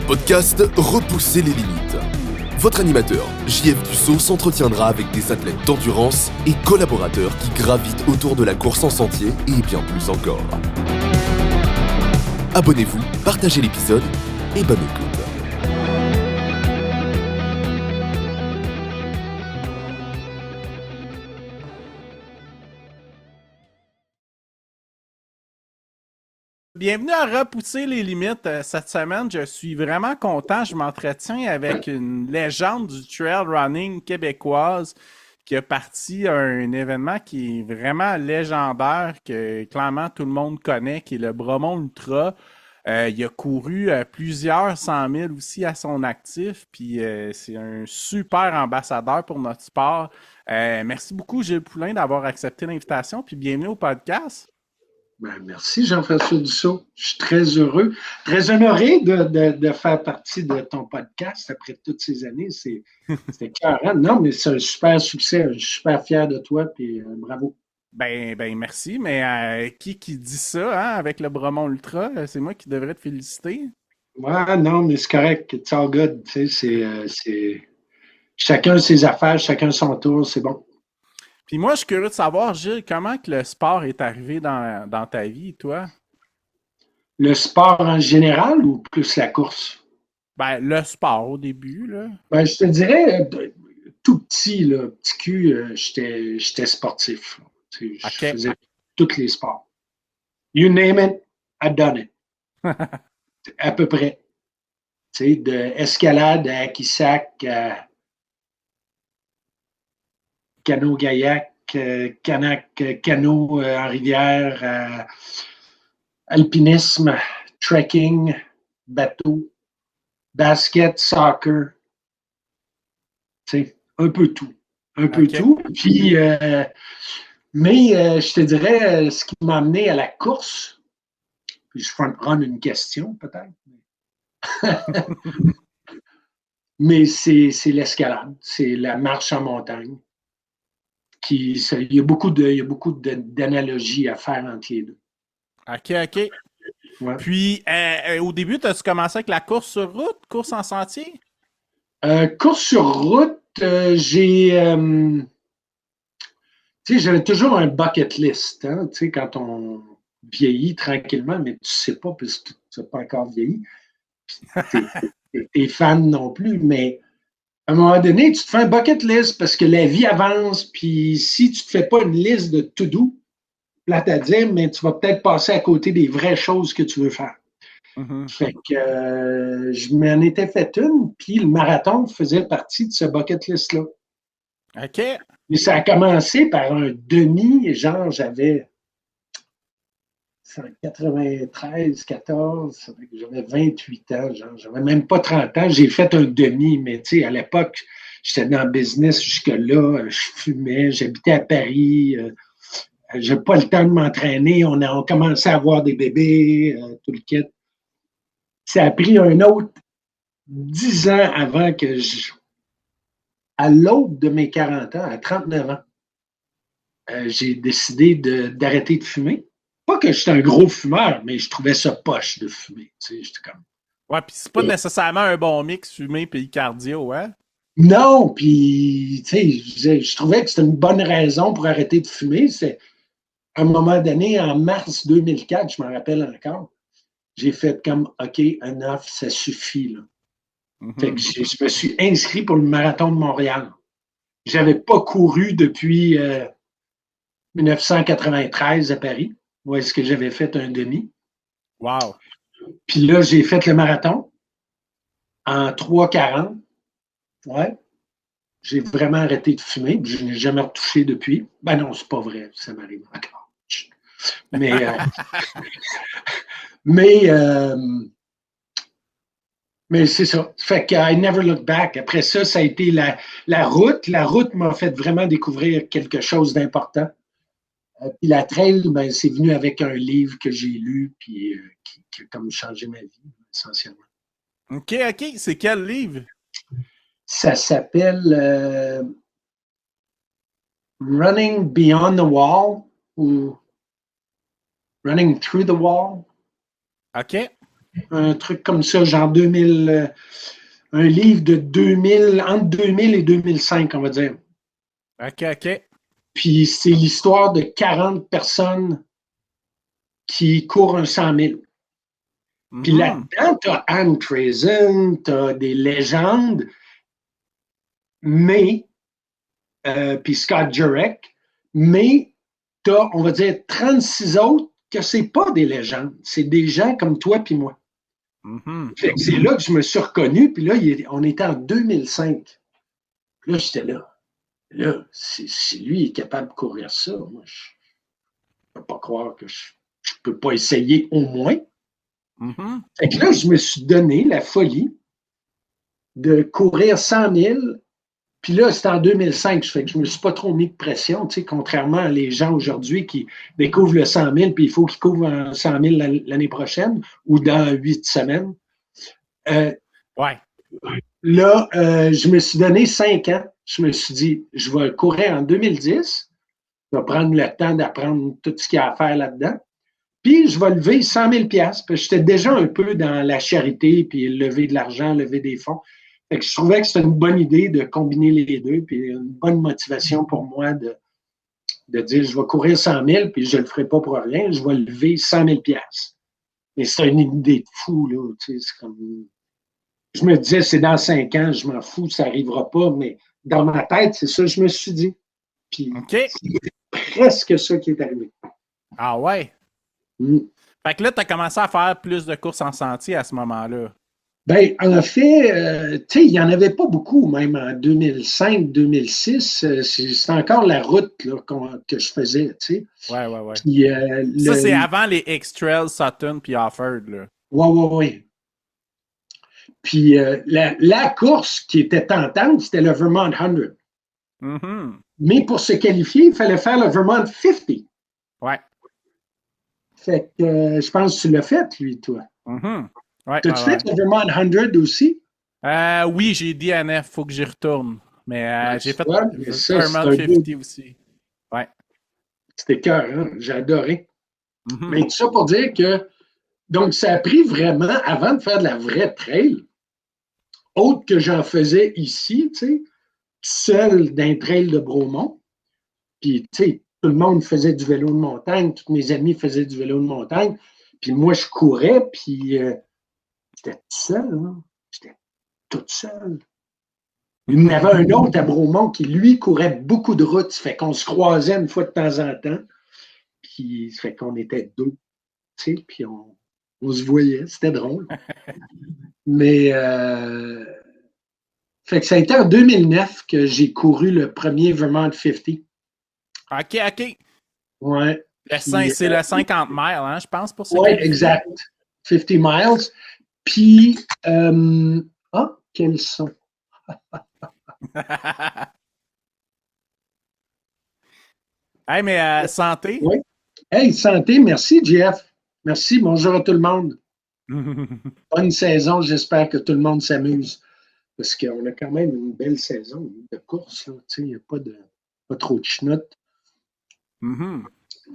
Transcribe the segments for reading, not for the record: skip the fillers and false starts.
podcast Repousser les limites. Votre animateur, JF Dussault, s'entretiendra avec des athlètes d'endurance et collaborateurs qui gravitent autour de la course en sentier et bien plus encore. Abonnez-vous, partagez l'épisode et bonne écoute. Bienvenue à Repousser les limites. Cette semaine, je suis vraiment content. Je m'entretiens avec une légende du trail running québécoise qui a parti à un événement qui est vraiment légendaire, que clairement tout le monde connaît, qui est le Bromont Ultra. Il a couru plusieurs 100 000 aussi à son actif, puis c'est un super ambassadeur pour notre sport. Merci beaucoup, Gilles Poulain, d'avoir accepté l'invitation, puis bienvenue au podcast. Ben, merci Jean-François Dussault. Je suis très heureux, très honoré de faire partie de ton podcast après toutes ces années. C'était carré. Non, mais c'est un super succès. Je suis super fier de toi, puis bravo. Ben merci, mais qui dit ça, hein, avec le Bromont Ultra? C'est moi qui devrais te féliciter. Ouais, non, mais c'est correct. It's all good. Tu sais, c'est chacun ses affaires, chacun son tour, c'est bon. Puis moi, je suis curieux de savoir, Gilles, comment que le sport est arrivé dans ta vie, toi? Le sport en général ou plus la course? Ben, le sport au début, là. Ben, je te dirais, tout petit, là, petit cul, j'étais sportif. Tu sais, je faisais tous les sports. You name it, I've done it. À peu près. Tu sais, de escalade à Quissac, à canot-kayak, canot en rivière, alpinisme, trekking, bateau, basket, soccer. Tu sais, un peu tout. Un peu tout. Puis, mais je te dirais, ce qui m'a amené à la course, puis je vais prendre une question peut-être. Mais c'est l'escalade, c'est la marche en montagne. Il y a beaucoup d'analogies à faire entre les deux. OK. Ouais. Puis, au début, as-tu commencé avec la course sur route, course en sentier? Course sur route, j'avais toujours un bucket list, hein, quand on vieillit tranquillement, mais tu sais pas, parce que tu n'as pas encore vieilli. T'es fan non plus, mais à un moment donné, tu te fais un bucket list parce que la vie avance, puis si tu ne te fais pas une liste de to-do, plate à dire, mais tu vas peut-être passer à côté des vraies choses que tu veux faire. Mm-hmm. Fait que je m'en étais fait une, puis le marathon faisait partie de ce bucket list-là. OK. Mais ça a commencé par un demi, genre j'avais 93, 14, j'avais 28 ans, genre, j'avais même pas 30 ans, j'ai fait un demi, mais tu sais, à l'époque, j'étais dans le business jusque-là, je fumais, j'habitais à Paris, j'ai pas le temps de m'entraîner, on commençait à avoir des bébés, tout le kit. Ça a pris un autre 10 ans avant que à l'aube de mes 40 ans, à 39 ans, j'ai décidé d'arrêter de fumer. Pas que j'étais un gros fumeur, mais je trouvais ça poche de fumer. Tu sais, j'étais comme... Ouais, puis c'est pas nécessairement un bon mix fumé puis cardio, hein? Non, puis tu sais, je trouvais que c'était une bonne raison pour arrêter de fumer. C'est à un moment donné, en mars 2004, je m'en rappelle encore, j'ai fait comme, OK, enough, ça suffit, là. Mm-hmm. Fait que je me suis inscrit pour le marathon de Montréal. J'avais pas couru depuis 1993 à Paris, où est-ce que j'avais fait un demi. Wow. Puis là, j'ai fait le marathon en 3,40. Ouais. J'ai vraiment arrêté de fumer. Je n'ai jamais retouché depuis. Ben non, c'est pas vrai. Ça m'arrive encore. Mais c'est ça. Fait que I never look back. Après ça, ça a été la route. La route m'a fait vraiment découvrir quelque chose d'important. Puis la trail, ben, c'est venu avec un livre que j'ai lu puis qui a comme changé ma vie, essentiellement. OK. C'est quel livre? Ça s'appelle Running Beyond the Wall ou Running Through the Wall. OK. un truc comme ça, genre 2000, un livre de 2000, entre 2000 et 2005, on va dire. OK. Puis c'est l'histoire de 40 personnes qui courent un 100 000. Puis là-dedans, tu as Anne Trazen, tu as des légendes, mais, puis Scott Jurek, mais tu as, on va dire, 36 autres que c'est pas des légendes. C'est des gens comme toi puis moi. Fait que c'est là que je me suis reconnu, puis là, on était en 2005. Puis là, j'étais là. Là, si lui est capable de courir ça, moi, je ne peux pas croire que je ne peux pas essayer au moins. Fait que là, je me suis donné la folie de courir 100 000. Puis là, c'était en 2005. Fait que je ne me suis pas trop mis de pression, tu sais, contrairement à les gens aujourd'hui qui découvrent le 100 000, puis il faut qu'ils couvrent un 100 000 l'année prochaine ou dans 8 semaines. Ouais. Là, je me suis donné 5 ans. Je me suis dit, je vais courir en 2010. Je vais prendre le temps d'apprendre tout ce qu'il y a à faire là-dedans. Puis, je vais lever 100 000 $. Parce que j'étais déjà un peu dans la charité, puis lever de l'argent, lever des fonds. Fait que je trouvais que c'était une bonne idée de combiner les deux, puis une bonne motivation pour moi de dire, je vais courir 100 000, puis je ne le ferai pas pour rien, je vais lever 100 000 $. Mais c'est une idée de fou, là. Tu sais, c'est comme... Je me disais, c'est dans 5 ans, je m'en fous, ça n'arrivera pas, mais dans ma tête, c'est ça que je me suis dit. Puis, c'est presque ça qui est arrivé. Ah ouais? Fait que là, tu as commencé à faire plus de courses en sentier à ce moment-là. Ben, en fait, tu sais, il n'y en avait pas beaucoup, même en 2005-2006. C'est encore la route là, que je faisais, tu sais. Ouais. Puis, ça, c'est avant les X-Trails, Sutton puis Offord, là. Ouais. Puis, la course qui était tentante, c'était le Vermont 100. Mais pour se qualifier, il fallait faire le Vermont 50. Ouais. Fait que je pense que tu l'as fait, lui, toi. Ouais, T'as-tu fait le Vermont 100 aussi? Oui, j'ai DNF, il faut que j'y retourne. Mais j'ai fait le Vermont 50 aussi. Ouais. C'était cœur, hein? J'ai adoré. Mais tout ça pour dire que, donc, ça a pris vraiment, avant de faire de la vraie trail, autre que j'en faisais ici, tu sais, seul d'un trail de Bromont. Puis, tu sais, tout le monde faisait du vélo de montagne, tous mes amis faisaient du vélo de montagne. Puis moi, je courais, puis j'étais tout seul, hein? J'étais tout seul. Il y en avait un autre à Bromont qui, lui, courait beaucoup de routes. Ça fait qu'on se croisait une fois de temps en temps. Puis, ça fait qu'on était deux, tu sais, puis on se voyait. C'était drôle. Mais, fait que ça a été en 2009 que j'ai couru le premier Vermont 50. OK. Ouais. C'est le 50 miles, hein, je pense, pour ça. Oui, exact. 50 miles. Puis, quels sont? Hey, mais santé. Oui. Hey, santé. Merci, Jeff. Merci. Bonjour à tout le monde. Bonne saison. J'espère que tout le monde s'amuse. Parce qu'on a quand même une belle saison de course. Il n'y a pas trop de chenoute.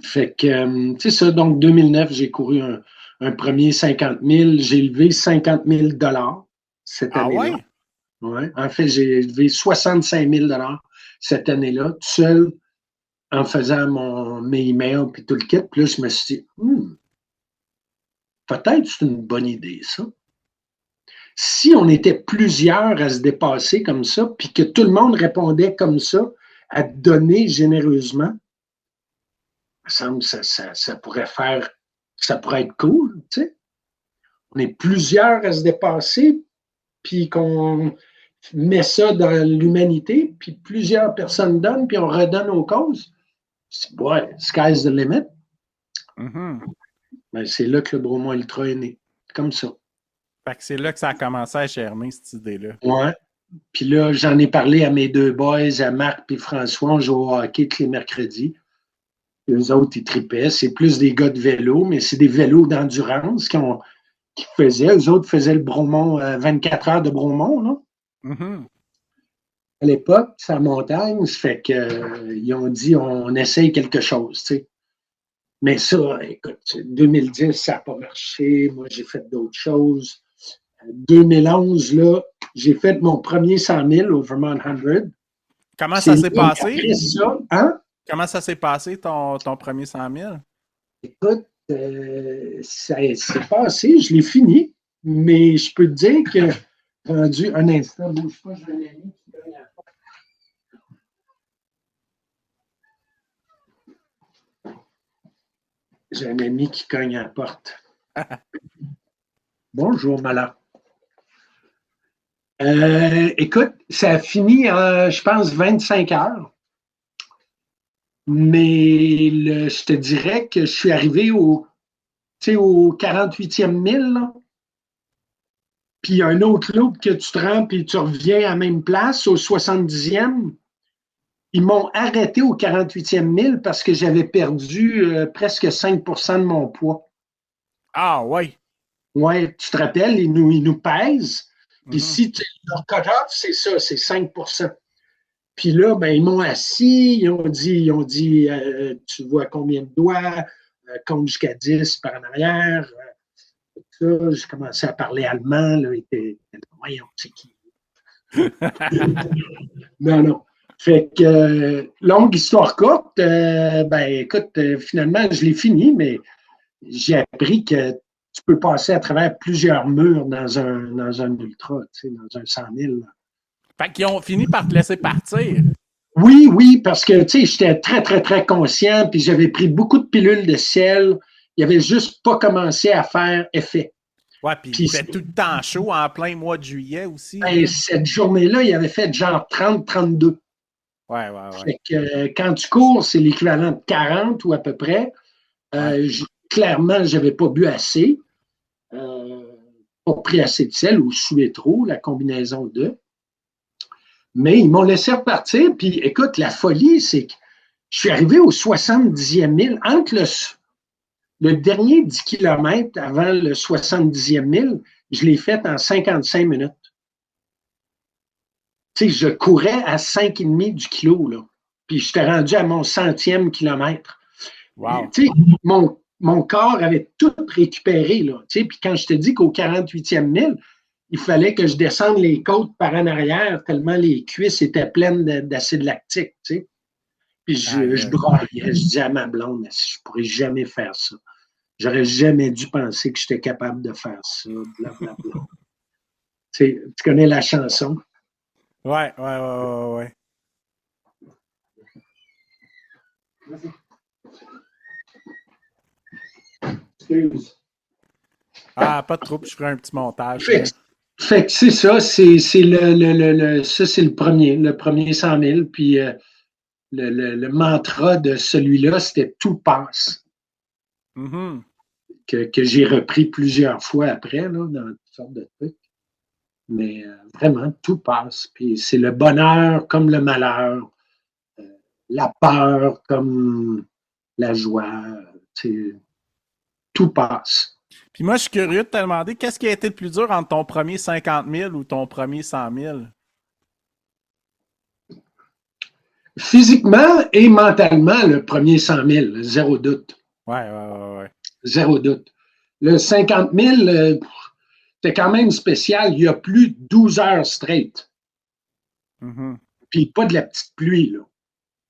Fait que, c'est ça. Donc, 2009, j'ai couru un premier 50 000. J'ai levé 50 000 $ cette année-là. Ouais? En fait, j'ai levé 65 000 $ cette année-là, tout seul, en faisant mes emails et tout le kit. Puis là, je me suis dit, peut-être c'est une bonne idée, ça. Si on était plusieurs à se dépasser comme ça, puis que tout le monde répondait comme ça, à donner généreusement, il me semble que ça pourrait être cool, tu sais. On est plusieurs à se dépasser, puis qu'on met ça dans l'humanité, puis plusieurs personnes donnent, puis on redonne aux causes. Ouais, sky's the limit. Ben, c'est là que le Bromont Ultra est né, comme ça. Fait que c'est là que ça a commencé à germer, cette idée-là. Ouais. Puis là, j'en ai parlé à mes deux boys, à Marc et François. On joue au hockey tous les mercredis. Eux autres, ils tripaient. C'est plus des gars de vélo, mais c'est des vélos d'endurance qu'ils faisaient. Eux autres faisaient le Bromont, 24 heures de Bromont, là. À l'époque, c'est la montagne. Ça fait qu'ils ont dit, on essaye quelque chose, tu sais. Mais ça, écoute, 2010, ça n'a pas marché. Moi, j'ai fait d'autres choses. 2011, là, j'ai fait mon premier 100 000 au Vermont 100. Comment ça s'est passé? Après ça, hein? Comment ça s'est passé, ton premier 100 000? Écoute, ça s'est passé, je l'ai fini, mais je peux te dire que, rendu un instant, bouge pas, j'ai un ami qui cogne à la porte. J'ai un ami qui cogne à la porte. Bonjour, Malin. Écoute, ça a fini en, je pense, 25 heures. Mais je te dirais que je suis arrivé au 48e mille, là. Puis un autre loop que tu te rends, puis tu reviens à la même place, au 70e. Ils m'ont arrêté au 48e mille parce que j'avais perdu presque 5% de mon poids. Ah, oui. Oui, tu te rappelles, ils nous pèsent. Puis si leur cut-off, c'est ça, c'est 5%. Puis là, ben, ils m'ont assis, ils ont dit tu vois combien de doigts, compte jusqu'à 10 par en arrière. Ça, j'ai commencé à parler allemand, là, voyons, c'est qui? Non. Fait que, longue histoire courte, ben écoute, finalement, je l'ai fini, mais j'ai appris que tu peux passer à travers plusieurs murs dans un ultra, tu sais, dans un 100 000. Là. Fait qu'ils ont fini par te laisser partir. Oui, parce que, tu sais, j'étais très, très, très conscient, puis j'avais pris beaucoup de pilules de sel. Il avait juste pas commencé à faire effet. Ouais, puis il fait tout le temps chaud en plein mois de juillet aussi. Ben, cette journée-là, il avait fait genre 30-32. Ouais. Fait que quand tu cours, c'est l'équivalent de 40 ou à peu près. Clairement, je n'avais pas bu assez. Pas pris assez de sel ou sué trop, la combinaison de. Mais ils m'ont laissé repartir. Puis écoute, la folie, c'est que je suis arrivé au 70e mille. Entre le dernier 10 km avant le 70e mille, je l'ai fait en 55 minutes. Tu sais, je courais à 5,5 du kilo, là. Puis j'étais rendu à mon 100e kilomètre. Wow. Tu sais, mon corps avait tout récupéré, là. Tu sais, puis quand je te dis qu'au 48e mille, il fallait que je descende les côtes par en arrière tellement les cuisses étaient pleines d'acide lactique, tu sais. Puis je broyais, je disais à ma blonde, je ne pourrais jamais faire ça. J'aurais jamais dû penser que j'étais capable de faire ça, blablabla. Tu connais la chanson? Ouais. Excuse. Ah, pas de trouble, je ferai un petit montage. Fait que c'est ça, c'est le premier 100 000, puis le mantra de celui-là, c'était « tout passe ». Que j'ai repris plusieurs fois après, là, dans toutes sortes de trucs. Mais vraiment, tout passe. Puis c'est le bonheur comme le malheur, la peur comme la joie, tout passe. Puis moi, je suis curieux de te demander, qu'est-ce qui a été le plus dur entre ton premier 50 000 ou ton premier 100 000? Physiquement et mentalement, le premier 100 000, zéro doute. Ouais. Zéro doute. Le 50 000, c'est quand même spécial. Il y a plus de 12 heures straight. Puis pas de la petite pluie, là.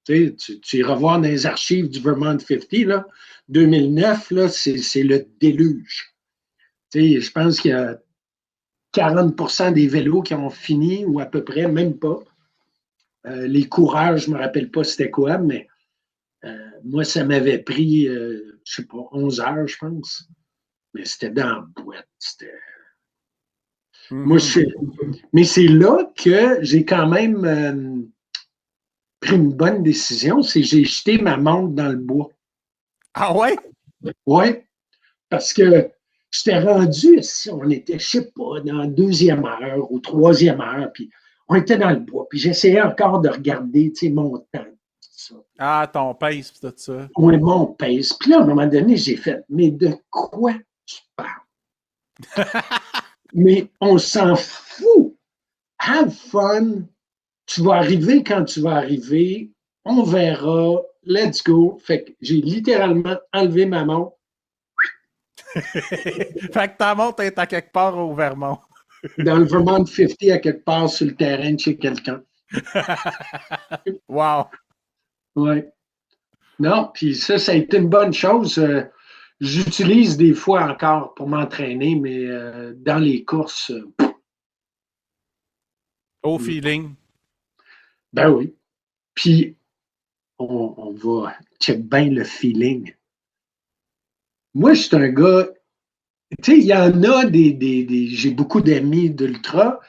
Tu iras voir dans les archives du Vermont 50, là, 2009, là, c'est le déluge. Je pense qu'il y a 40% des vélos qui ont fini, ou à peu près, même pas. Les coureurs, je ne me rappelle pas c'était quoi, mais moi, ça m'avait pris, je ne sais pas, 11 heures, je pense. Mais c'était dans la boîte. Moi, mais c'est là que j'ai quand même pris une bonne décision, c'est que j'ai jeté ma montre dans le bois. Ah ouais? Oui, parce que j'étais rendu, on était, je ne sais pas, dans la 2e heure ou 3e heure, puis on était dans le bois, puis j'essayais encore de regarder, mon temps. Ça. Ah, ton pace, tout ça. Oui, mon pace. Puis là, à un moment donné, j'ai fait, mais de quoi tu parles? Mais on s'en fout. Have fun. Tu vas arriver quand tu vas arriver. On verra. let's go. Fait que j'ai littéralement enlevé ma montre. Fait que ta montre est à quelque part au Vermont. Dans le Vermont 50 à quelque part sur le terrain de chez quelqu'un. Wow! Ouais. Non, puis ça a été une bonne chose. J'utilise des fois encore pour m'entraîner, mais dans les courses, Au feeling. ben oui. Puis, on va check bien le feeling. Moi, je suis un gars, tu sais, il y en a j'ai beaucoup d'amis d'ultra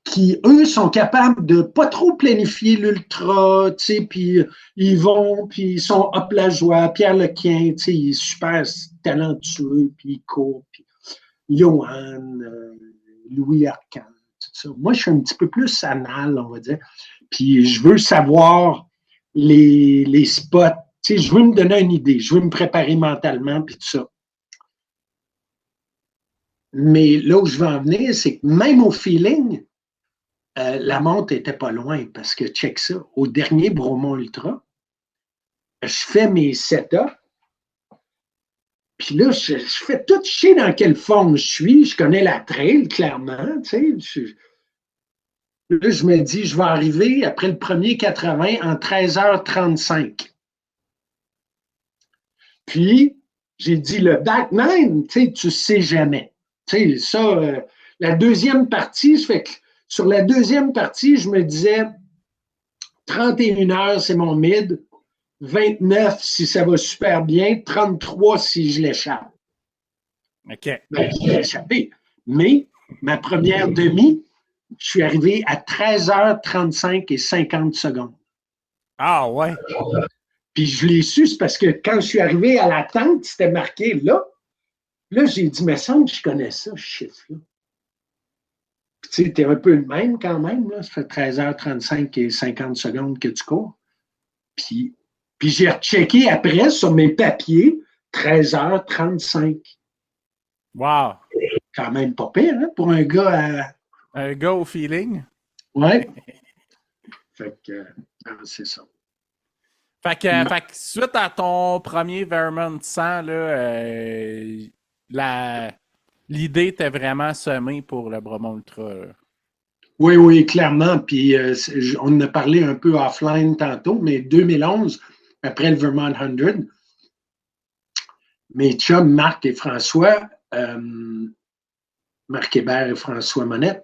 qui, eux, sont capables de pas trop planifier l'ultra, tu sais, puis ils vont, puis ils sont hop la joie. Pierre Lequin, tu sais, il est super talentueux, puis il court, puis Johan, Louis Arcan, tout ça. Moi, je suis un petit peu plus anal, on va dire, puis je veux savoir les spots, tu sais, je veux me donner une idée, je veux me préparer mentalement, puis tout ça. Mais là où je veux en venir, c'est que même au feeling, la montre n'était pas loin parce que, check ça, au dernier Bromont Ultra, je fais mes setups, puis là, je fais tout chier dans quelle forme je suis. Je connais la trail, clairement, tu sais. Là, je me dis, je vais arriver après le premier 80 en 13h35. Puis, j'ai dit, le back nine, tu sais jamais. Tu sais, ça, la deuxième partie, ça fait que sur la deuxième partie, je me disais 31 heures, c'est mon mid, 29 si ça va super bien, 33 si je l'échappe. OK. Ben, je l'ai échappé. Mais ma première demi, je suis arrivé à 13h35 et 50 secondes. Ah ouais. Puis je l'ai su, c'est parce que quand je suis arrivé à la tente, c'était marqué là. Là, j'ai dit, mais semble que je connais ça, ce chiffre-là. Tu sais, t'es un peu le même quand même, là. Ça fait 13h35 et 50 secondes que tu cours. Puis j'ai rechecké après sur mes papiers, 13h35. Wow. Quand même pas pire, hein, pour un gars à... Un gars au feeling. Ouais. Fait que, c'est ça. Fait que suite à ton premier Vermont 100, là, l'idée était vraiment semée pour le Bromont Ultra. Là. Oui, clairement. Puis on en a parlé un peu offline tantôt, mais 2011, après le Vermont 100, mes chums Marc et François, Marc Hébert et François Monette,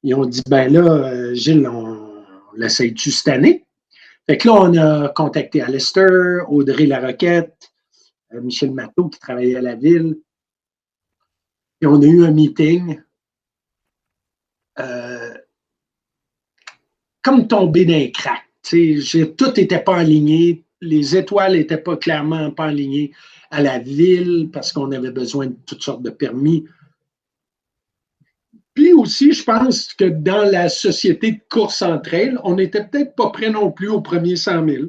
ils ont dit, ben là, Gilles, on l'essaye-tu cette année? Fait que là, on a contacté Alistair, Audrey Laroquette, Michel Matteau qui travaillait à la ville. Et on a eu un meeting. Comme tombé d'un crack. Tout n'était pas aligné. Les étoiles n'étaient pas clairement pas alignées à la ville parce qu'on avait besoin de toutes sortes de permis. Puis aussi, je pense que dans la société de course en trail, on n'était peut-être pas prêt non plus au premier 100 000.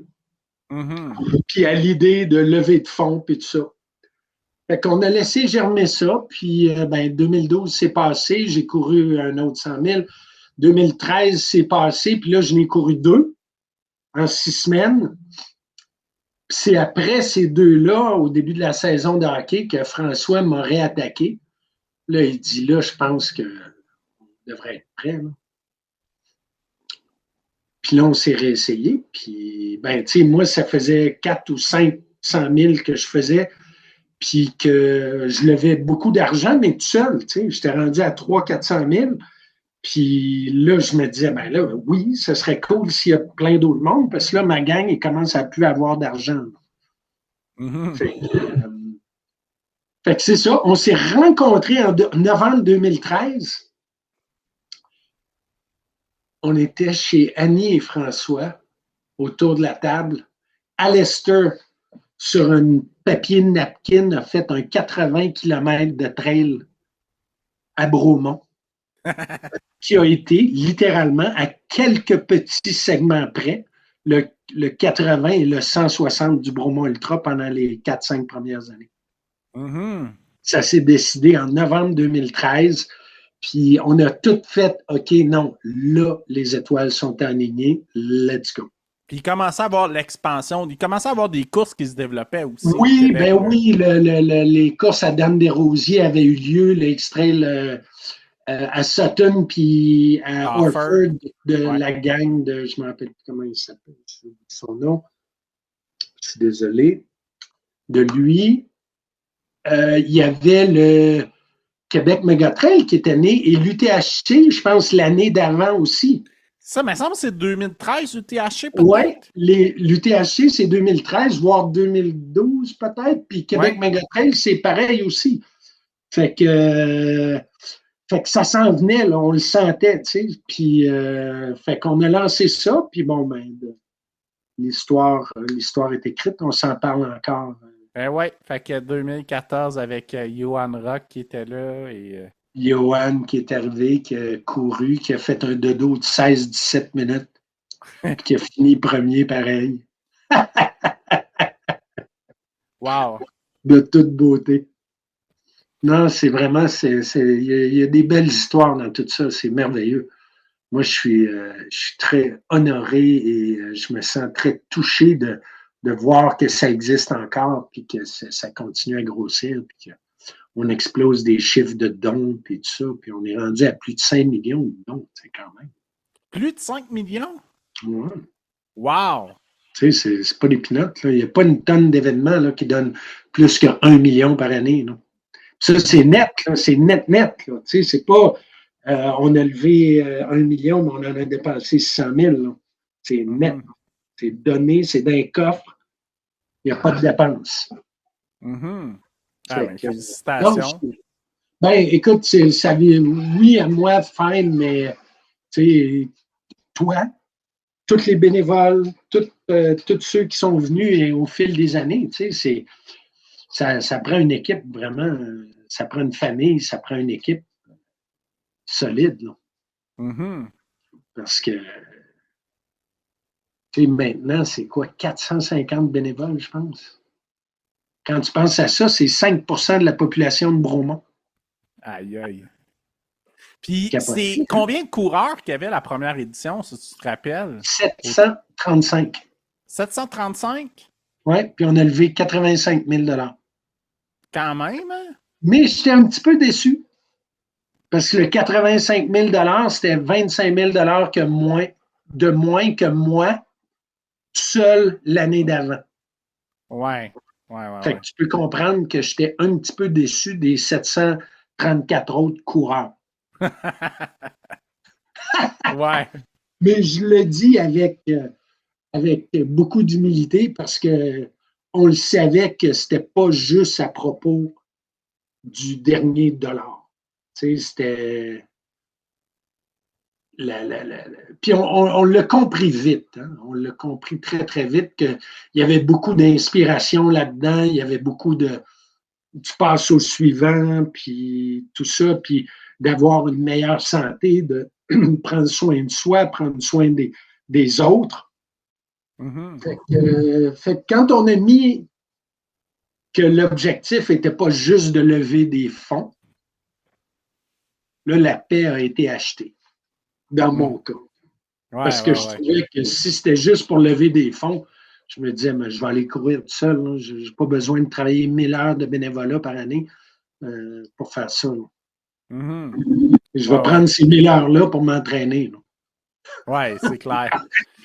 Mm-hmm. Puis à l'idée de lever de fonds, puis tout ça. Fait qu'on a laissé germer ça, puis 2012, c'est passé, j'ai couru un autre 100 000. 2013, c'est passé, puis là, je n'ai couru 2 en 6 semaines. Puis c'est après ces 2-là, au début de la saison de hockey, que François m'a réattaqué. Là, il dit, là, je pense qu'on devrait être prêt. Là. Puis là, on s'est réessayé. Puis, tu sais, moi, ça faisait 4 ou 500 000 que je faisais, puis que je levais beaucoup d'argent, mais tout seul, tu sais. J'étais rendu à 300 000 400 000. Puis là, je me disais, ben là, oui, ce serait cool s'il y a plein d'autres monde, parce que là, ma gang, ils commencent à plus avoir d'argent. Mm-hmm. Fait que c'est ça. On s'est rencontrés en novembre 2013. On était chez Annie et François, autour de la table. Alistair, sur un papier de napkin, a fait un 80 km de trail à Bromont. Qui a été littéralement à quelques petits segments près, le 80 et le 160 du Bromont Ultra pendant les 4-5 premières années. Mm-hmm. Ça s'est décidé en novembre 2013, puis on a tout fait, OK, non, là, les étoiles sont alignées, let's go. Puis il commençait à avoir l'expansion. Il commençait à avoir des courses qui se développaient aussi au Oui, Québec, ben là. oui, les courses à Dame-des-Rosiers avaient eu lieu, l'extrait à Sutton puis à Offord. Orford de Ouais. la gang de, je ne me rappelle plus comment il s'appelle, son nom, je suis désolé, de lui. Il y avait le Québec Megatrail qui était né et l'UTHC, je pense, l'année d'avant aussi. Ça, me semble que c'est 2013, UTHC, Oui, peut-être? l'UTHC, c'est 2013, voire 2012 peut-être, puis Québec Ouais. Megatrail, c'est pareil aussi. Fait que ça s'en venait, là, on le sentait, tu sais. Puis, fait qu'on a lancé ça, puis bon, ben, l'histoire est écrite, on s'en parle encore. Ben ouais, fait que 2014 avec Johan Rock qui était là et Johan qui est arrivé, qui a couru, qui a fait un dodo de 16-17 minutes, puis qui a fini premier pareil, wow. de toute beauté. Non, c'est vraiment, il y a des belles histoires dans tout ça, c'est merveilleux. Moi, je suis très honoré et je me sens très touché de voir que ça existe encore, puis que ça continue à grossir, puis qu'on explose des chiffres de dons, puis tout ça, puis on est rendu à plus de 5 millions de dons, c'est quand même. Plus de 5 millions? Ouais. Wow! Tu sais, c'est pas des pinottes, là. Il n'y a pas une tonne d'événements là, qui donnent plus que 1 million par année. Là. Ça, c'est net, là. C'est net. Là. Tu sais, c'est pas on a levé 1 million, mais on en a dépensé 600 000. Là. C'est net. C'est donné, c'est d'un coffre. Il n'y a pas de dépenses. Ah, ben, félicitations. Ben, écoute, ça vient, oui, à moi, fine, mais tu sais, toi, tous les bénévoles, tous ceux qui sont venus au fil des années, tu sais, ça prend une équipe vraiment, ça prend une famille, ça prend une équipe solide. Là. Parce que tu sais, maintenant, c'est quoi, 450 bénévoles, je pense. Quand tu penses à ça, c'est 5 de la population de Bromont. Aïe, aïe. Puis, c'est combien de coureurs qu'il y avait la première édition, si tu te rappelles? 735. 735? Oui, puis on a levé 85 000 $. Quand même, hein? Mais j'étais un petit peu déçu. Parce que le 85 000 $, c'était 25 000 $ de moins que moi, seul l'année d'avant. Ouais. Fait que tu peux comprendre que j'étais un petit peu déçu des 734 autres coureurs. Ouais. Mais je le dis avec beaucoup d'humilité parce qu'on le savait que c'était pas juste à propos du dernier dollar. Tu sais, c'était... Puis on l'a compris vite. Hein? On l'a compris très, très vite qu'il y avait beaucoup d'inspiration là-dedans. Il y avait beaucoup de... Tu passes au suivant, puis tout ça, puis d'avoir une meilleure santé, de prendre soin de soi, prendre soin des autres. Fait que quand on a mis que l'objectif n'était pas juste de lever des fonds, là, la paix a été achetée, dans mon cas. Parce que je trouvais que si c'était juste pour lever des fonds, je me disais, mais je vais aller courir tout seul. Je n'ai pas besoin de travailler 1000 heures de bénévolat par année pour faire ça. Je vais prendre ces 1000 heures-là pour m'entraîner. Oui, c'est clair.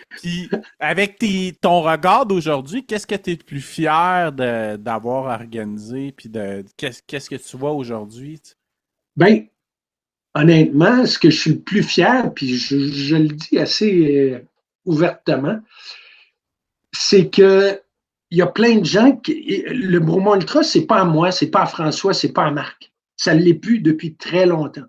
Puis, avec ton regard d'aujourd'hui, qu'est-ce que tu es le plus fier d'avoir organisé? Puis, qu'est-ce que tu vois aujourd'hui? Bien, honnêtement, ce que je suis le plus fier, puis je le dis assez ouvertement, c'est que il y a plein de gens le Bromont Ultra, c'est pas à moi, c'est pas à François, c'est pas à Marc. Ça ne l'est plus depuis très longtemps.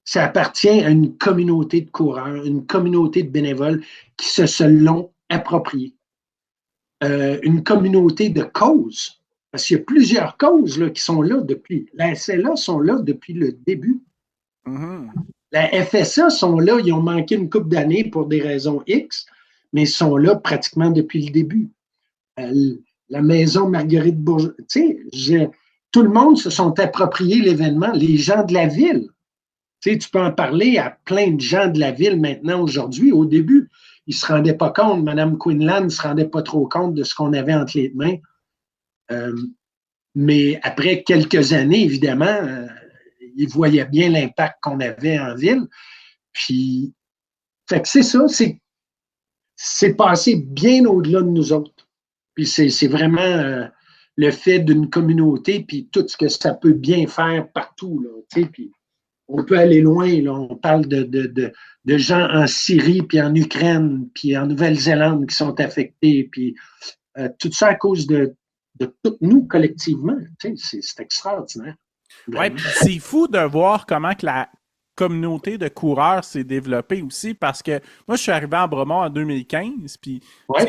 Ça appartient à une communauté de coureurs, une communauté de bénévoles qui se l'ont approprié. Une communauté de causes, parce qu'il y a plusieurs causes là, qui sont là depuis. La SLA sont là depuis le début. La FSA sont là, ils ont manqué une couple d'années pour des raisons X, mais ils sont là pratiquement depuis le début. La maison Marguerite Bourgeois, tu sais, tout le monde se sont approprié l'événement, les gens de la ville. Tu sais, tu peux en parler à plein de gens de la ville maintenant, aujourd'hui. Au début, ne se rendaient pas compte, Mme Quinlan ne se rendait pas trop compte de ce qu'on avait entre les mains. Mais après quelques années, évidemment, ils voyaient bien l'impact qu'on avait en ville. Puis, fait que c'est ça, c'est passé bien au-delà de nous autres. Puis c'est vraiment le fait d'une communauté, puis tout ce que ça peut bien faire partout, là, tu sais, puis on peut aller loin, là, on parle de gens en Syrie, puis en Ukraine, puis en Nouvelle-Zélande qui sont affectés, puis tout ça à cause de tous nous collectivement, tu sais, c'est extraordinaire. Oui, puis c'est fou de voir comment que la communauté de coureurs s'est développée aussi, parce que moi, je suis arrivé à Bromont en 2015, puis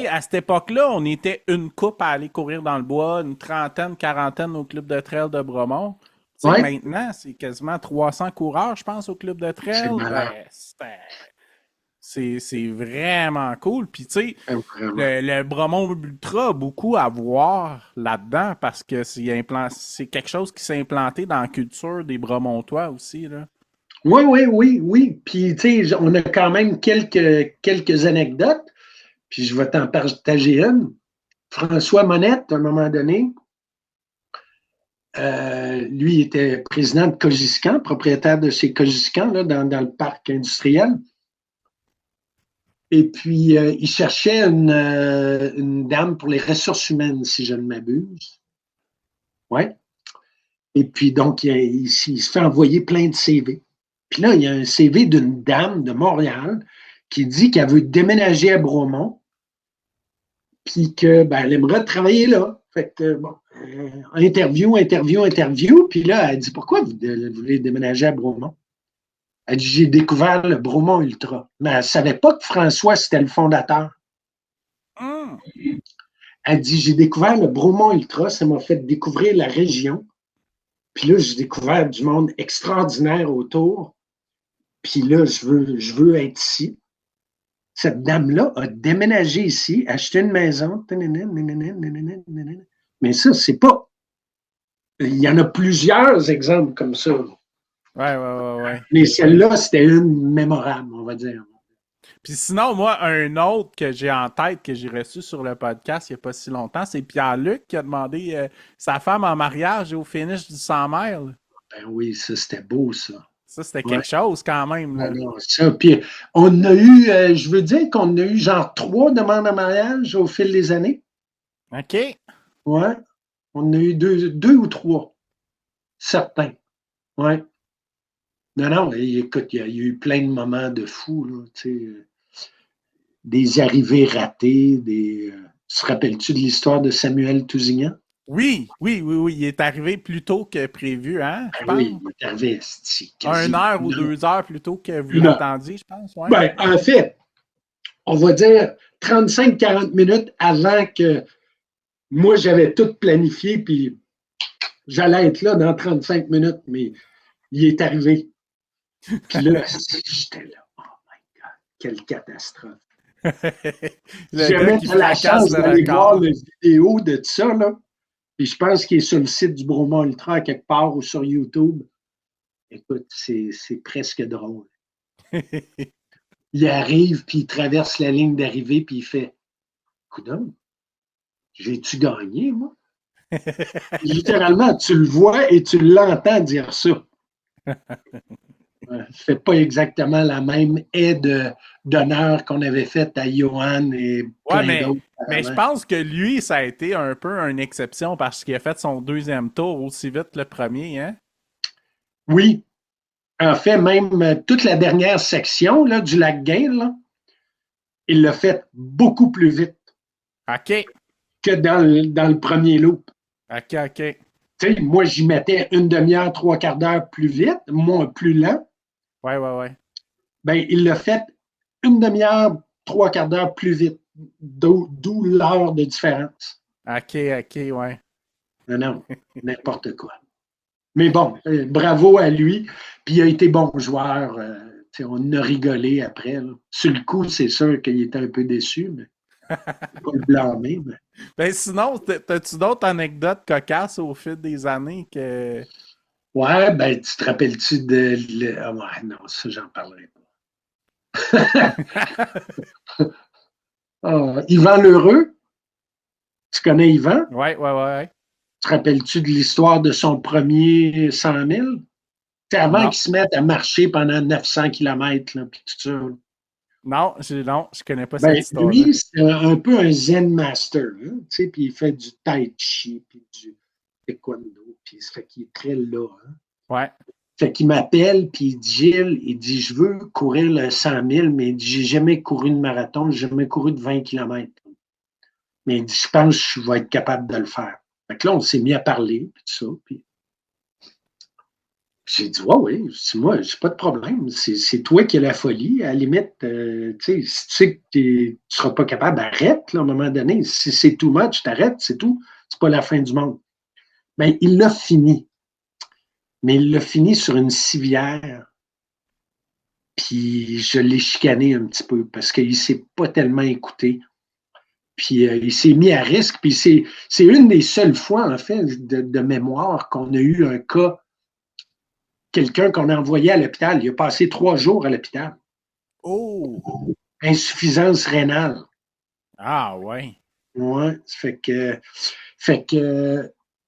à cette époque-là, on était une couple à aller courir dans le bois, une trentaine, quarantaine au club de trail de Bromont. Maintenant, c'est quasiment 300 coureurs, je pense, au club de trail. C'est vraiment cool. Puis, tu sais, le Bromont Ultra a beaucoup à voir là-dedans parce que c'est quelque chose qui s'est implanté dans la culture des Bromontois aussi, là. Oui. Puis, tu sais, on a quand même quelques anecdotes. Puis, je vais t'en partager une. François Monette, à un moment donné, lui était président de Cogiscan, propriétaire de chez Cogiscan, là, dans le parc industriel. Et puis, il cherchait une dame pour les ressources humaines, si je ne m'abuse. Oui. Et puis, donc, il se fait envoyer plein de CV. Puis là, il y a un CV d'une dame de Montréal qui dit qu'elle veut déménager à Bromont, puis qu'elle aimerait travailler là. Fait que, bon, interview. Puis là, elle dit, pourquoi vous voulez déménager à Bromont? Elle dit, j'ai découvert le Bromont Ultra. Mais elle ne savait pas que François, c'était le fondateur. Elle dit, j'ai découvert le Bromont Ultra, ça m'a fait découvrir la région. Puis là, j'ai découvert du monde extraordinaire autour. Puis là, je veux être ici. Cette dame-là a déménagé ici, acheté une maison. Mais ça, c'est pas... Il y en a plusieurs exemples comme ça. Ouais. Mais celle-là, c'était une mémorable, on va dire. Puis sinon, moi, un autre que j'ai en tête, que j'ai reçu sur le podcast il n'y a pas si longtemps, c'est Pierre-Luc qui a demandé sa femme en mariage au finish du 100 miles. Ben oui, ça, c'était beau, ça. Ça, c'était quelque chose quand même. Là. Alors, ça, puis on a eu, je veux dire qu'on a eu genre 3 demandes en mariage au fil des années. OK. Ouais. On a eu 2 ou 3. Certains. Ouais. Non, écoute, il y a eu plein de moments de fou, là, tu sais. Des arrivées ratées, te rappelles-tu de l'histoire de Samuel Tousignan? Oui. Il est arrivé plus tôt que prévu, hein? Oui, il est arrivé quasi 1 heure ou 2 heures plus tôt que vous l'attendiez, je pense. Ouais. Ben, en fait, on va dire 35-40 minutes avant que moi, j'avais tout planifié, puis j'allais être là dans 35 minutes, mais il est arrivé. Puis là, j'étais là. Oh my God, quelle catastrophe. J'avais la chance d'aller voir la vidéo de ça, là. Puis je pense qu'il est sur le site du Bromont Ultra quelque part ou sur YouTube. Écoute, c'est presque drôle. Il arrive, puis il traverse la ligne d'arrivée, puis il fait « Coudonc, j'ai-tu gagné, moi? » Littéralement, tu le vois et tu l'entends dire ça. Je ne fais pas exactement la même aide d'honneur qu'on avait faite à Johan et plein d'autres. Mais je pense que lui, ça a été un peu une exception parce qu'il a fait son 2e tour aussi vite que le premier, hein? Oui. En fait, même toute la dernière section là, du lac Gale, là, il l'a fait beaucoup plus vite. OK. Que dans le premier loop. OK. Tu sais, moi, j'y mettais une demi-heure, 3/4 d'heure plus vite, moi, plus lent. Ouais. Ben, il l'a fait une demi-heure, 3/4 d'heure plus vite. D'où l'heure de différence. OK, ouais. Non, n'importe quoi. Mais bon, bravo à lui. Puis il a été bon joueur. On a rigolé après. Là. Sur le coup, c'est sûr qu'il était un peu déçu, mais pas le blâmer. Mais... Ben sinon, t'as-tu d'autres anecdotes cocasses au fil des années que... Ouais, ben tu te rappelles-tu de... ouais, non, ça, j'en parlerai pas. Yvan Lheureux, tu connais Yvan? Oui, oui, oui. Te rappelles-tu de l'histoire de son premier 100 000? C'est avant Non. qu'il se mette à marcher pendant 900 km, puis tout ça. Non, je connais pas cette Ben, histoire-là. lui, c'est un peu un Zen master, hein, puis il fait du tai chi, puis du taekwondo, puis ça fait qu'il est très là. Hein. Ouais. Fait qu'il m'appelle, puis il dit, Gilles, il dit, je veux courir le 100 000, mais il dit, j'ai jamais couru de marathon, j'ai jamais couru de 20 km. Mais il dit, je pense que je vais être capable de le faire. Fait que là, on s'est mis à parler, puis tout ça, puis j'ai dit, ouais, oui, moi, j'ai pas de problème. C'est toi qui as la folie. À la limite, tu sais, si tu sais que tu seras pas capable, arrête, là, à un moment donné. Si c'est too much, t'arrêtes, c'est tout. C'est pas la fin du monde. Ben, il l'a fini. Mais il l'a fini sur une civière. Puis je l'ai chicané un petit peu parce qu'il s'est pas tellement écouté. Puis il s'est mis à risque. Puis c'est une des seules fois, en fait, de mémoire qu'on a eu un cas, quelqu'un qu'on a envoyé à l'hôpital. Il a passé 3 jours à l'hôpital. Oh! Insuffisance rénale. Ah, ouais. Ouais, fait que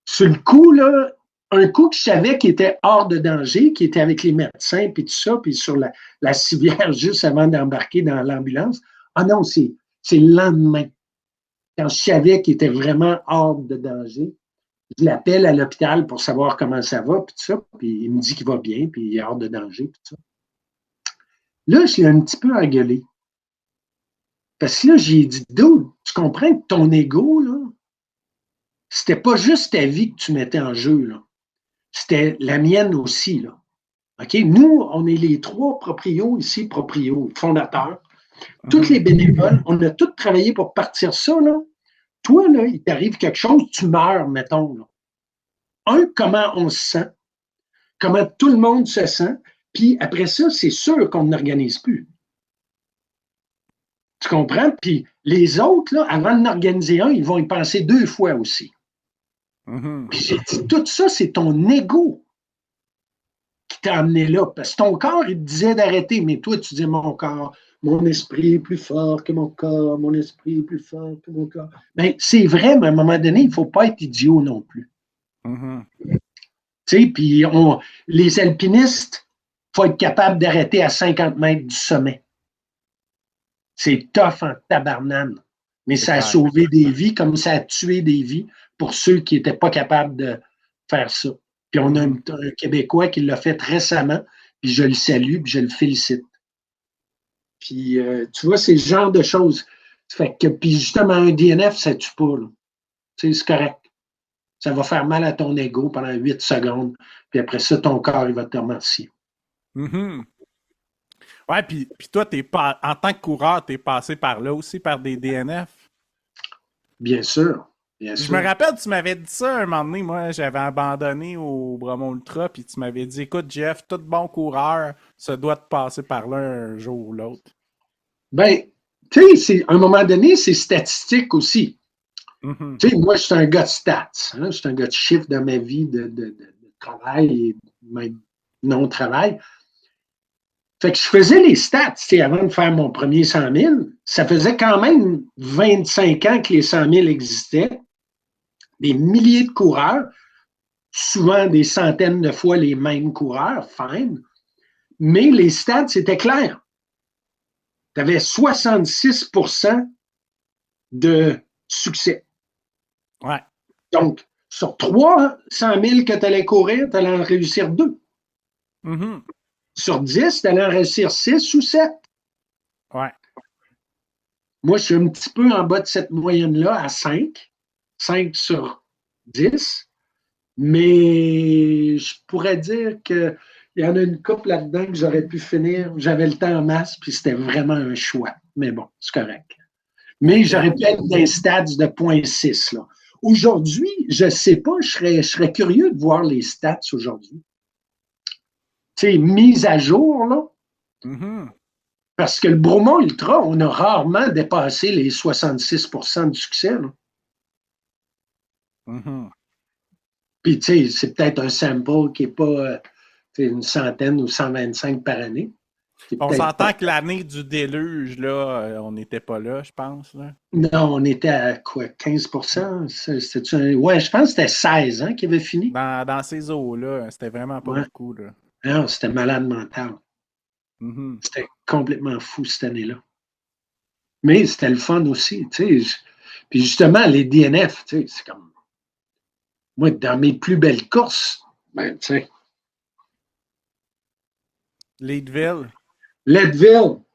sur le coup, là, un coup que je savais qu'il était hors de danger, qu'il était avec les médecins, puis tout ça, puis sur la civière juste avant d'embarquer dans l'ambulance. Ah non, c'est le lendemain. Quand je savais qu'il était vraiment hors de danger, je l'appelle à l'hôpital pour savoir comment ça va, puis tout ça, puis il me dit qu'il va bien, puis il est hors de danger, puis tout ça. Là, je l'ai un petit peu engueulé. Parce que là, j'ai dit, dude, tu comprends que ton ego, là, c'était pas juste ta vie que tu mettais en jeu, là. C'était la mienne aussi, là. OK? Nous, on est les 3 proprios ici, proprios, fondateurs. Tous les bénévoles, on a tous travaillé pour partir ça, là. Toi, là, il t'arrive quelque chose, tu meurs, mettons, là. Comment on se sent, comment tout le monde se sent, puis après ça, c'est sûr qu'on n'organise plus. Tu comprends? Puis les autres, là, avant d'en organiser un, ils vont y penser 2 fois aussi. Puis j'ai dit, tout ça, c'est ton ego qui t'a amené là. Parce que ton corps, il te disait d'arrêter, mais toi, tu disais, mon corps, mon esprit est plus fort que mon corps, mon esprit est plus fort que mon corps. Bien, c'est vrai, mais à un moment donné, il ne faut pas être idiot non plus. Tu sais, puis les alpinistes, il faut être capable d'arrêter à 50 mètres du sommet. C'est tough en tabarnane. Mais ça a sauvé des vies comme ça a tué des vies pour ceux qui n'étaient pas capables de faire ça. Puis on a un Québécois qui l'a fait récemment, puis je le salue, puis je le félicite. Puis tu vois, c'est le genre de choses. Fait que, puis justement, un DNF, ça ne tue pas. C'est correct. Ça va faire mal à ton ego pendant 8 secondes, puis après ça, ton corps, il va te remercier. Ouais, puis toi, en tant que coureur, tu es passé par là aussi, par des DNF? Bien sûr. Bien Je sûr. me rappelle, tu m'avais dit ça un moment donné. Moi, j'avais abandonné au Bromont Ultra, puis tu m'avais dit, écoute, Jeff, tout bon coureur se doit de passer par là un jour ou l'autre. Ben, tu sais, à un moment donné, c'est statistique aussi. Tu sais, moi, je suis un gars de stats. Hein? Je suis un gars de chiffres dans ma vie de travail et même non-travail. Fait que je faisais les stats, avant de faire mon premier 100 000. Ça faisait quand même 25 ans que les 100 000 existaient. Des milliers de coureurs, souvent des centaines de fois les mêmes coureurs, fine. Mais les stats, c'était clair. Tu avais 66% de succès. Ouais. Donc, sur 300 000 que tu allais courir, tu allais en réussir 2. Sur 10, tu allais en réussir 6 ou 7. Ouais. Moi, je suis un petit peu en bas de cette moyenne-là, à 5. 5 sur 10. Mais je pourrais dire qu'il y en a une couple là-dedans que j'aurais pu finir. J'avais le temps en masse, puis c'était vraiment un choix. Mais bon, c'est correct. Mais j'aurais pu être dans les stats de 0.6. Là. Aujourd'hui, je ne sais pas, je serais curieux de voir les stats aujourd'hui. Tu sais, mise à jour, là. Parce que le Bromont Ultra, on a rarement dépassé les 66% du succès. Puis, tu sais, c'est peut-être un sample qui n'est pas une centaine ou 125 par année. On s'entend que l'année du déluge, là, on n'était pas là, je pense. Là. Non, on était à quoi, 15%? Ouais, je pense que c'était 16 qui avait fini. Dans ces eaux-là, c'était vraiment pas beaucoup. Là. Non, c'était malade mental. Mm-hmm. C'était complètement fou cette année-là. Mais c'était le fun aussi, tu sais. Puis justement, les DNF, tu sais, c'est comme... Moi, dans mes plus belles courses, ben, tu sais... Leadville,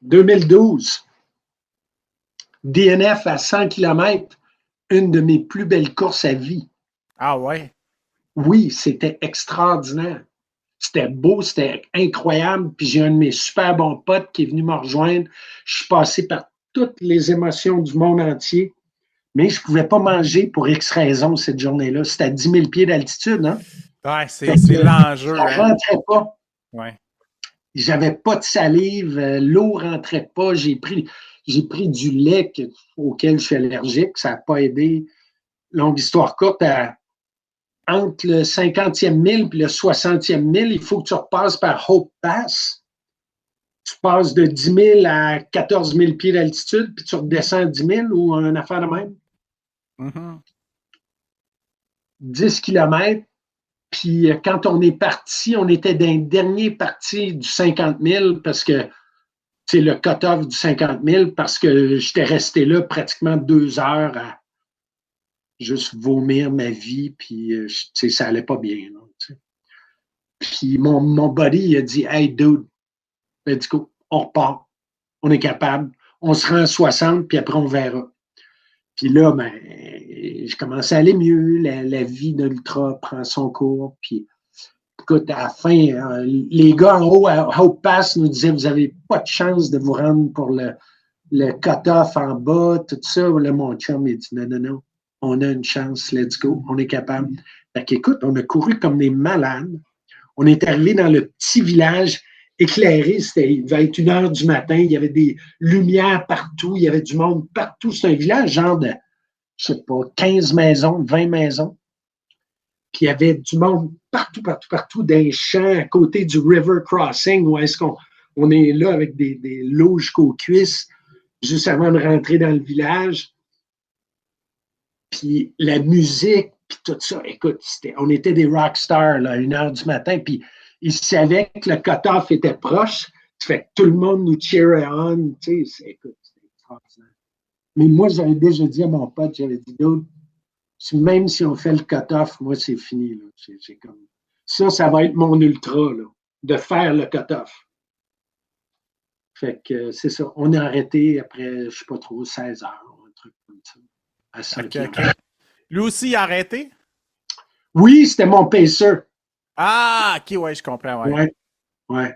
2012. DNF à 100 km, une de mes plus belles courses à vie. Ah ouais? Oui, c'était extraordinaire. C'était beau, c'était incroyable. Puis j'ai un de mes super bons potes qui est venu me rejoindre. Je suis passé par toutes les émotions du monde entier, mais je ne pouvais pas manger pour X raisons cette journée-là. C'était à 10 000 pieds d'altitude. Hein? Ouais, c'est l'enjeu. Ça ne rentrait pas. Ouais. J'avais pas de salive, l'eau ne rentrait pas. J'ai pris du lait auquel je suis allergique. Ça n'a pas aidé. Longue histoire courte, entre le 50e mille et le 60e mille, il faut que tu repasses par Hope Pass. Tu passes de 10 000 à 14 000 pieds d'altitude, puis tu redescends à 10 000 ou une affaire de même. Mm-hmm. 10 km. Puis quand on est parti, on était dans les derniers parties du 50 000 parce que c'est le cut-off du 50 000 parce que j'étais resté là pratiquement 2 heures à juste vomir ma vie, puis ça allait pas bien. Là, puis mon buddy, il a dit « Hey, dude, let's go, on repart, on est capable, on se rend à 60, puis après on verra. » Puis là, ben, je commençais à aller mieux, la vie de l'ultra prend son cours, puis écoute, à la fin, les gars en haut à Hope Pass nous disaient « Vous n'avez pas de chance de vous rendre pour le cut-off en bas, tout ça. » Là, mon chum, il dit « Non, non, non. On a une chance, let's go, on est capable. » Fait qu'écoute, on a couru comme des malades. On est arrivé dans le petit village éclairé, il devait être 1h du matin, il y avait des lumières partout, il y avait du monde partout. C'est un village genre de, je sais pas, 15 maisons, 20 maisons. Puis il y avait du monde partout, dans les champs, à côté du river crossing, où est-ce qu'on est là avec des lots jusqu'aux cuisses, juste avant de rentrer dans le village. Puis la musique, puis tout ça, écoute, on était des rockstars là, à 1h du matin, puis ils savaient que le cut-off était proche, ça fait que tout le monde nous cheerait on, tu sais, écoute, c'était extraordinaire. Mais moi, j'avais déjà dit à mon pote, j'avais dit, dude, même si on fait le cut-off, moi, c'est fini, là. C'est comme, ça va être mon ultra, là, de faire le cut-off. Fait que c'est ça, on a arrêté après, je sais pas trop, 16 heures, un truc comme ça. Okay. Lui aussi, il a arrêté? Oui, c'était mon pacer. Ah, ok, ouais, je comprends. Ouais.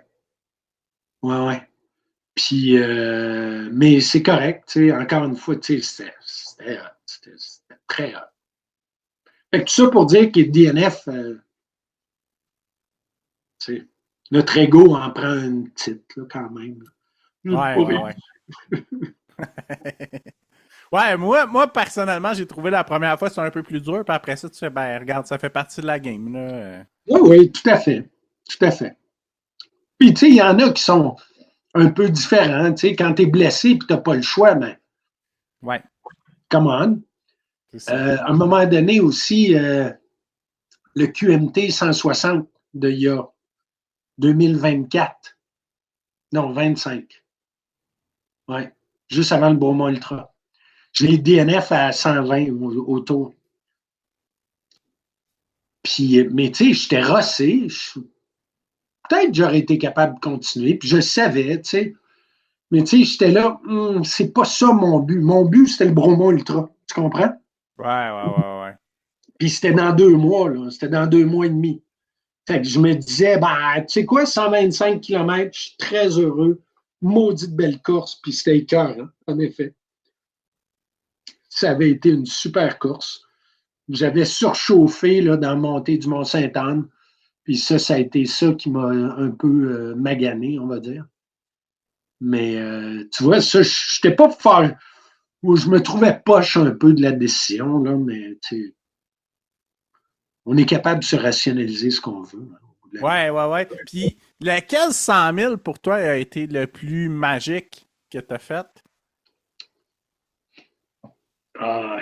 Puis, mais c'est correct, tu sais, encore une fois, tu sais, c'était très hot. Fait que tout ça pour dire que DNF, tu sais, notre ego en prend une petite, là, quand même. Ouais. Ouais, moi, personnellement, j'ai trouvé la première fois, c'est un peu plus dur, puis après ça, tu fais, ben, regarde, ça fait partie de la game, là. Oui, tout à fait. Puis, tu sais, il y en a qui sont un peu différents, tu sais, quand tu es blessé et tu n'as pas le choix, ben, ouais. Come on. À un moment donné aussi, le QMT 160 de il y a 2024, non, 25. Ouais, juste avant le Beaumont Ultra. Je l'ai DNF à 120 autour. Puis, mais tu sais, j'étais rossé. Peut-être que j'aurais été capable de continuer. Puis je savais, tu sais. Mais tu sais, j'étais là, c'est pas ça mon but. Mon but, c'était le Beaumont Ultra. Tu comprends? Ouais. Puis c'était dans 2 mois, là. C'était dans 2 mois et demi. Fait que je me disais, ben, tu sais quoi, 125 km, je suis très heureux. Maudite belle course, puis c'était écœurant, en effet. Ça avait été une super course. J'avais surchauffé là, dans la montée du Mont-Sainte-Anne. Puis ça a été ça qui m'a un peu magané, on va dire. Mais tu vois, ça, je n'étais pas fort. Je me trouvais poche un peu de la décision, là, mais tu sais, on est capable de se rationaliser ce qu'on veut. Hein. Ouais. Puis, lequel 100 000 pour toi a été le plus magique que tu as fait? Ah,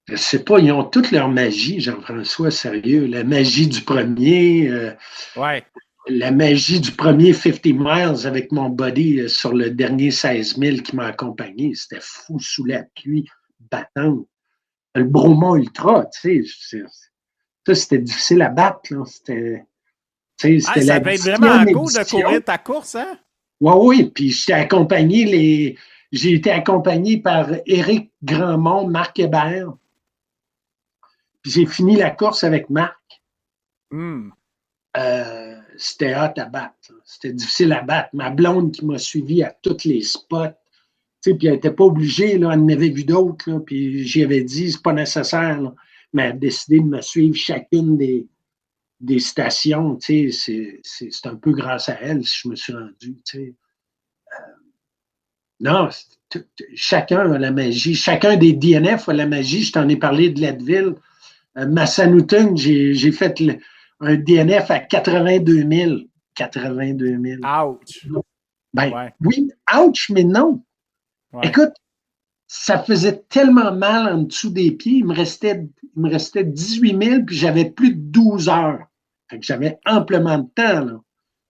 je sais pas, ils ont toute leur magie, Jean-François, sérieux. La magie du premier, Ouais. la magie du premier 50 miles avec mon buddy sur le dernier 16 000 qui m'a accompagné. C'était fou sous la pluie battante. Le Bromont Ultra, tu sais, ça, c'était difficile à battre. Là. C'était Ça la devait être 10e vraiment cool de édition. courir ta course, hein? Oui. Puis j'ai été accompagné par Éric Grandmont, Marc Hébert. Puis j'ai fini la course avec Marc. Mm. C'était hot à battre. C'était difficile à battre. Ma blonde qui m'a suivi à tous les spots, puis elle n'était pas obligée, là, elle en avait vu d'autres, là, puis j'y avais dit, c'est pas nécessaire, là, mais elle a décidé de me suivre chacune des stations, c'est un peu grâce à elle si je me suis rendu. Non, chacun a la magie. Chacun des DNF a la magie. Je t'en ai parlé de Leadville. Massanutten, j'ai fait un DNF à 82 000. 82 000. Ouch! Ben, Ouais. oui, ouch, mais non. Ouais. Écoute, ça faisait tellement mal en dessous des pieds. Il me restait 18 000, puis j'avais plus de 12 heures. Fait que j'avais amplement de temps, là.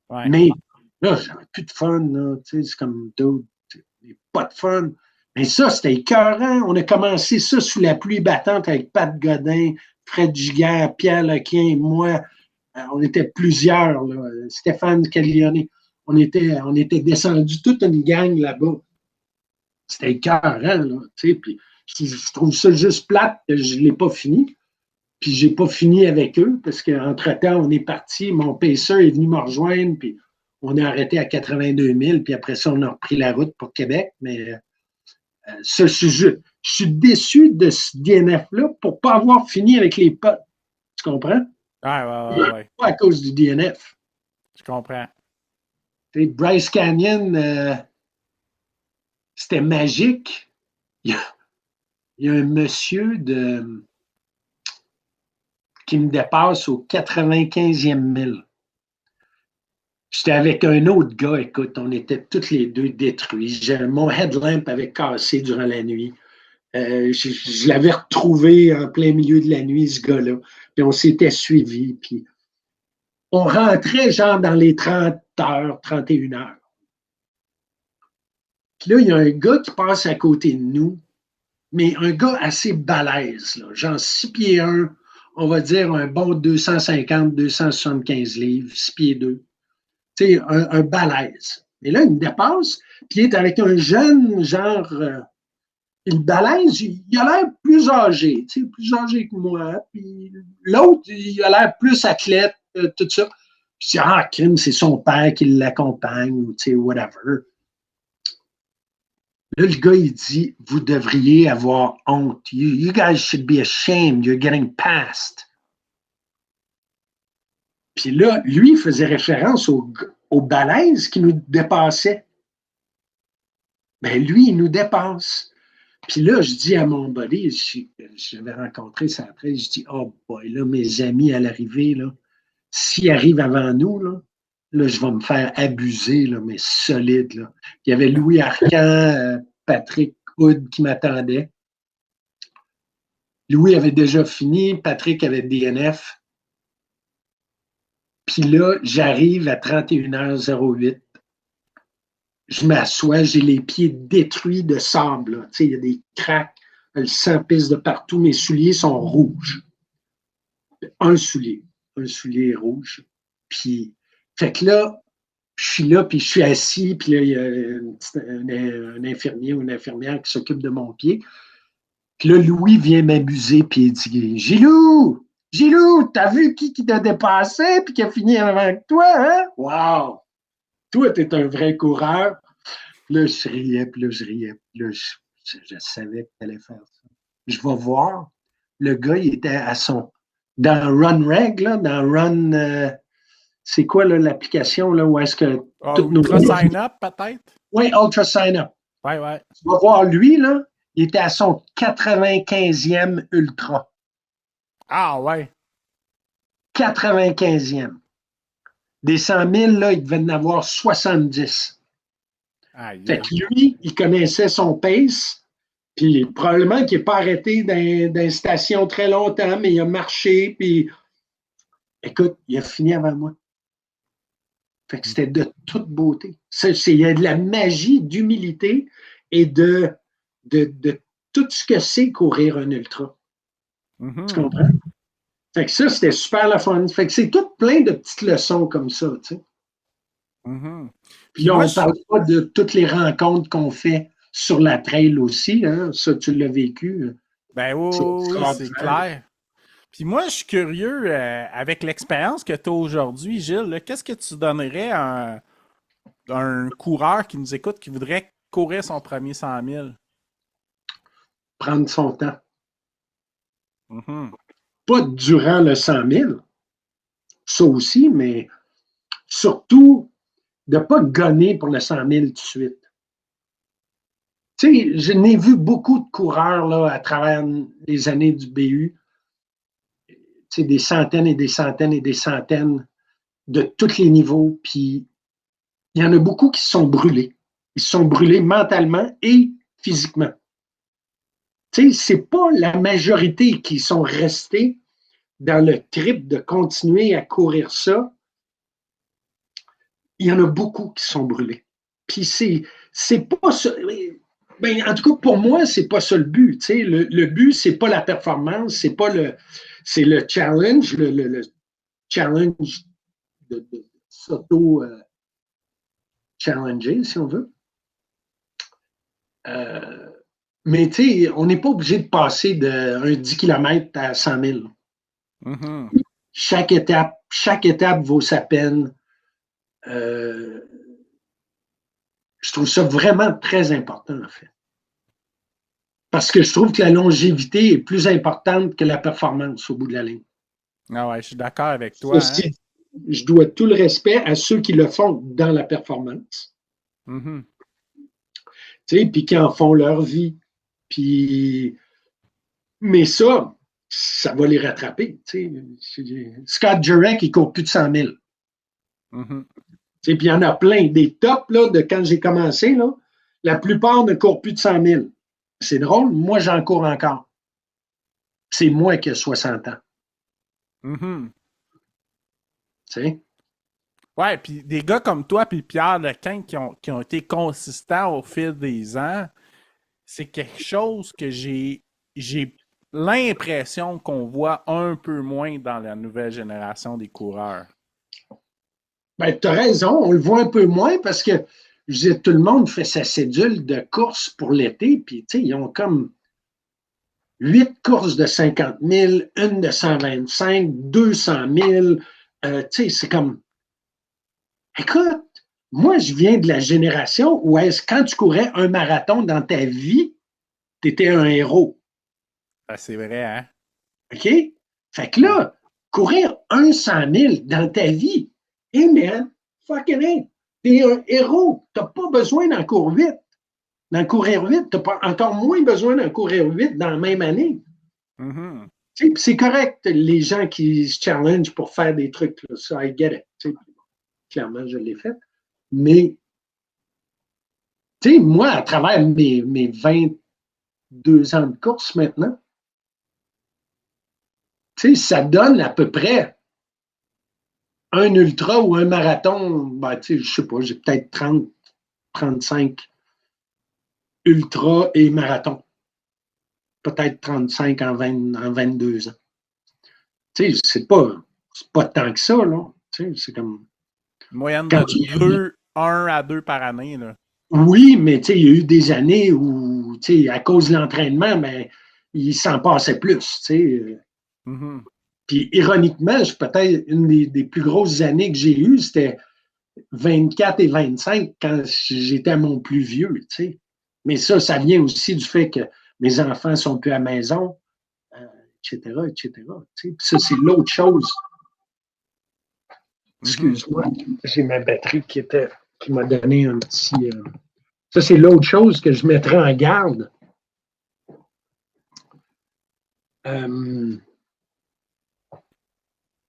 Ouais. Mais là, j'avais plus de fun, là. Tu sais, c'est comme d'autres. Pas de fun. Mais ça, c'était écœurant. On a commencé ça sous la pluie battante avec Pat Godin, Fred Giguère, Pierre Lequin, moi. On était plusieurs, là. Stéphane Caglione. On était descendus toute une gang là-bas. C'était écœurant, là. Tu sais, puis je trouve ça juste plate que je ne l'ai pas fini. Puis je n'ai pas fini avec eux parce qu'entre-temps, on est parti. Mon pacer est venu me rejoindre, puis on a arrêté à 82 000, puis après ça, on a repris la route pour Québec. Mais ça, je suis déçu de ce DNF-là pour ne pas avoir fini avec les potes. Tu comprends? Ouais. Pas à cause du DNF. Je comprends. T'sais, Bryce Canyon, c'était magique. Il y a un monsieur qui me dépasse au 95e mille. J'étais avec un autre gars, écoute, on était tous les deux détruits. Mon headlamp avait cassé durant la nuit. Je l'avais retrouvé en plein milieu de la nuit, ce gars-là. Puis on s'était suivis. Puis on rentrait genre dans les 30 heures, 31 heures. Puis là, il y a un gars qui passe à côté de nous, mais un gars assez balèze, là, genre 6 pieds 1, on va dire un bon 250, 275 livres, 6 pieds 2. Tu sais, un balèze. Et là, il me dépasse, puis il est avec un jeune, genre, le balèze, il a l'air plus âgé, tu sais, plus âgé que moi. Puis l'autre, il a l'air plus athlète, tout ça. Puis je dis, crime, c'est son père qui l'accompagne, ou tu sais, whatever. Là, le gars, il dit, vous devriez avoir honte. You guys should be ashamed. You're getting past. Puis là, lui, il faisait référence au balèze qui nous dépassait. Ben lui, il nous dépasse. Puis là, je dis à mon buddy, je l'avais rencontré ça après, je dis, oh boy, là, mes amis à l'arrivée, là, s'ils arrivent avant nous, là, je vais me faire abuser, là, mais solide. Là. Il y avait Louis Arcan, Patrick Hood qui m'attendait. Louis avait déjà fini, Patrick avait DNF. Puis là, j'arrive à 31h08. Je m'assois, j'ai les pieds détruits de sable. Tu sais, il y a des craques, le sang pisse de partout. Mes souliers sont rouges. Un soulier est rouge. Puis, fait que là, je suis là, puis je suis assis, puis là, il y a un infirmier ou une infirmière qui s'occupe de mon pied. Puis là, Louis vient m'abuser, puis il dit, Gilou, t'as vu qui t'a dépassé, puis qui a fini avant que toi, hein? Wow! Toi, t'es un vrai coureur. Puis là, je riais, puis là, je savais que t'allais faire ça. Je vais voir. Le gars, il était dans Run Reg, là, dans Run... c'est quoi là, l'application là, où est-ce que... Ultra Sign Up, peut-être? Oui, Ultra Sign Up. Ouais. Tu vas voir lui, là, il était à son 95e Ultra. Ah, ouais. 95e. Des 100 000, là, il devait en avoir 70. Fait que lui, il connaissait son pace, puis probablement qu'il n'est pas arrêté dans une station très longtemps, mais il a marché, puis écoute, il a fini avant moi. Fait que c'était de toute beauté. Il y a de la magie, d'humilité et de tout ce que c'est courir un ultra. Tu comprends? Fait que ça, c'était super le fun. Fait que c'est tout plein de petites leçons comme ça, tu sais. Puis là, on ne parle pas de toutes les rencontres qu'on fait sur la trail aussi, hein. Ça, tu l'as vécu. Ben oui, c'est clair. Puis moi, je suis curieux, avec l'expérience que tu as aujourd'hui, Gilles, là, qu'est-ce que tu donnerais à un coureur qui nous écoute, qui voudrait courir son premier 100 000? Prendre son temps. Pas durant le 100 000, ça aussi, mais surtout de ne pas gonner pour le 100 000 tout de suite. Tu sais, je n'ai vu beaucoup de coureurs là, à travers les années du BU, tu sais, des centaines et des centaines et des centaines de tous les niveaux, puis il y en a beaucoup qui se sont brûlés. Ils se sont brûlés mentalement et physiquement. Tu sais, c'est pas la majorité qui sont restés dans le trip de continuer à courir ça. Il y en a beaucoup qui sont brûlés. Puis c'est pas ça. Ben, en tout cas, pour moi, c'est pas ça le but. Tu sais. Le but, c'est pas la performance, c'est le challenge, le challenge de s'auto-challenger, si on veut. Mais tu sais, on n'est pas obligé de passer d'un 10 km à 100 000. Chaque étape vaut sa peine. Je trouve ça vraiment très important, en fait. Parce que je trouve que la longévité est plus importante que la performance au bout de la ligne. Ah ouais, je suis d'accord avec toi. Hein? Je dois tout le respect à ceux qui le font dans la performance. Tu sais, puis qui en font leur vie. Puis, mais ça va les rattraper. Tu sais. Scott Jurek, il court plus de 100 000. Puis il y en a plein. Des tops, là, de quand j'ai commencé, là, la plupart ne courent plus de 100 000. C'est drôle, moi, j'en cours encore. C'est moi qui ai 60 ans. Tu sais? Ouais, puis des gars comme toi puis Pierre Lequin qui ont été consistants au fil des ans, c'est quelque chose que j'ai l'impression qu'on voit un peu moins dans la nouvelle génération des coureurs. Ben, tu as raison, on le voit un peu moins parce que je dis, tout le monde fait sa cédule de course pour l'été, puis ils ont comme 8 courses de 50 000, une de 125, 200 000. C'est comme, écoute, moi, je viens de la génération où quand tu courais un marathon dans ta vie, tu étais un héros. Ah, c'est vrai, hein? OK? Fait que là, courir un 100 000 dans ta vie, hey man, fucking hey, t'es un héros. T'as pas besoin d'en courir 8. D'en courir 8, t'as pas encore moins besoin d'en courir 8 dans la même année. C'est correct, les gens qui se challengent pour faire des trucs, là, ça, I get it. Clairement, je l'ai fait. Mais, moi, à travers mes 22 ans de course maintenant, ça donne à peu près un ultra ou un marathon, ben, je sais pas, j'ai peut-être 30, 35 ultra et marathon. Peut-être 35 en 22 ans. C'est pas tant que ça, là. C'est comme... Moyenne de 1 à 2 par année, là. Oui, mais il y a eu des années où, à cause de l'entraînement, ben, il s'en passait plus, Puis, ironiquement, peut-être une des plus grosses années que j'ai eues, c'était 24 et 25 quand j'étais à mon plus vieux, Mais ça vient aussi du fait que mes enfants sont plus à la maison, etc., etc. Puis ça, c'est l'autre chose. Excuse-moi, j'ai ma batterie qui m'a donné un petit... Ça, c'est l'autre chose que je mettrais en garde.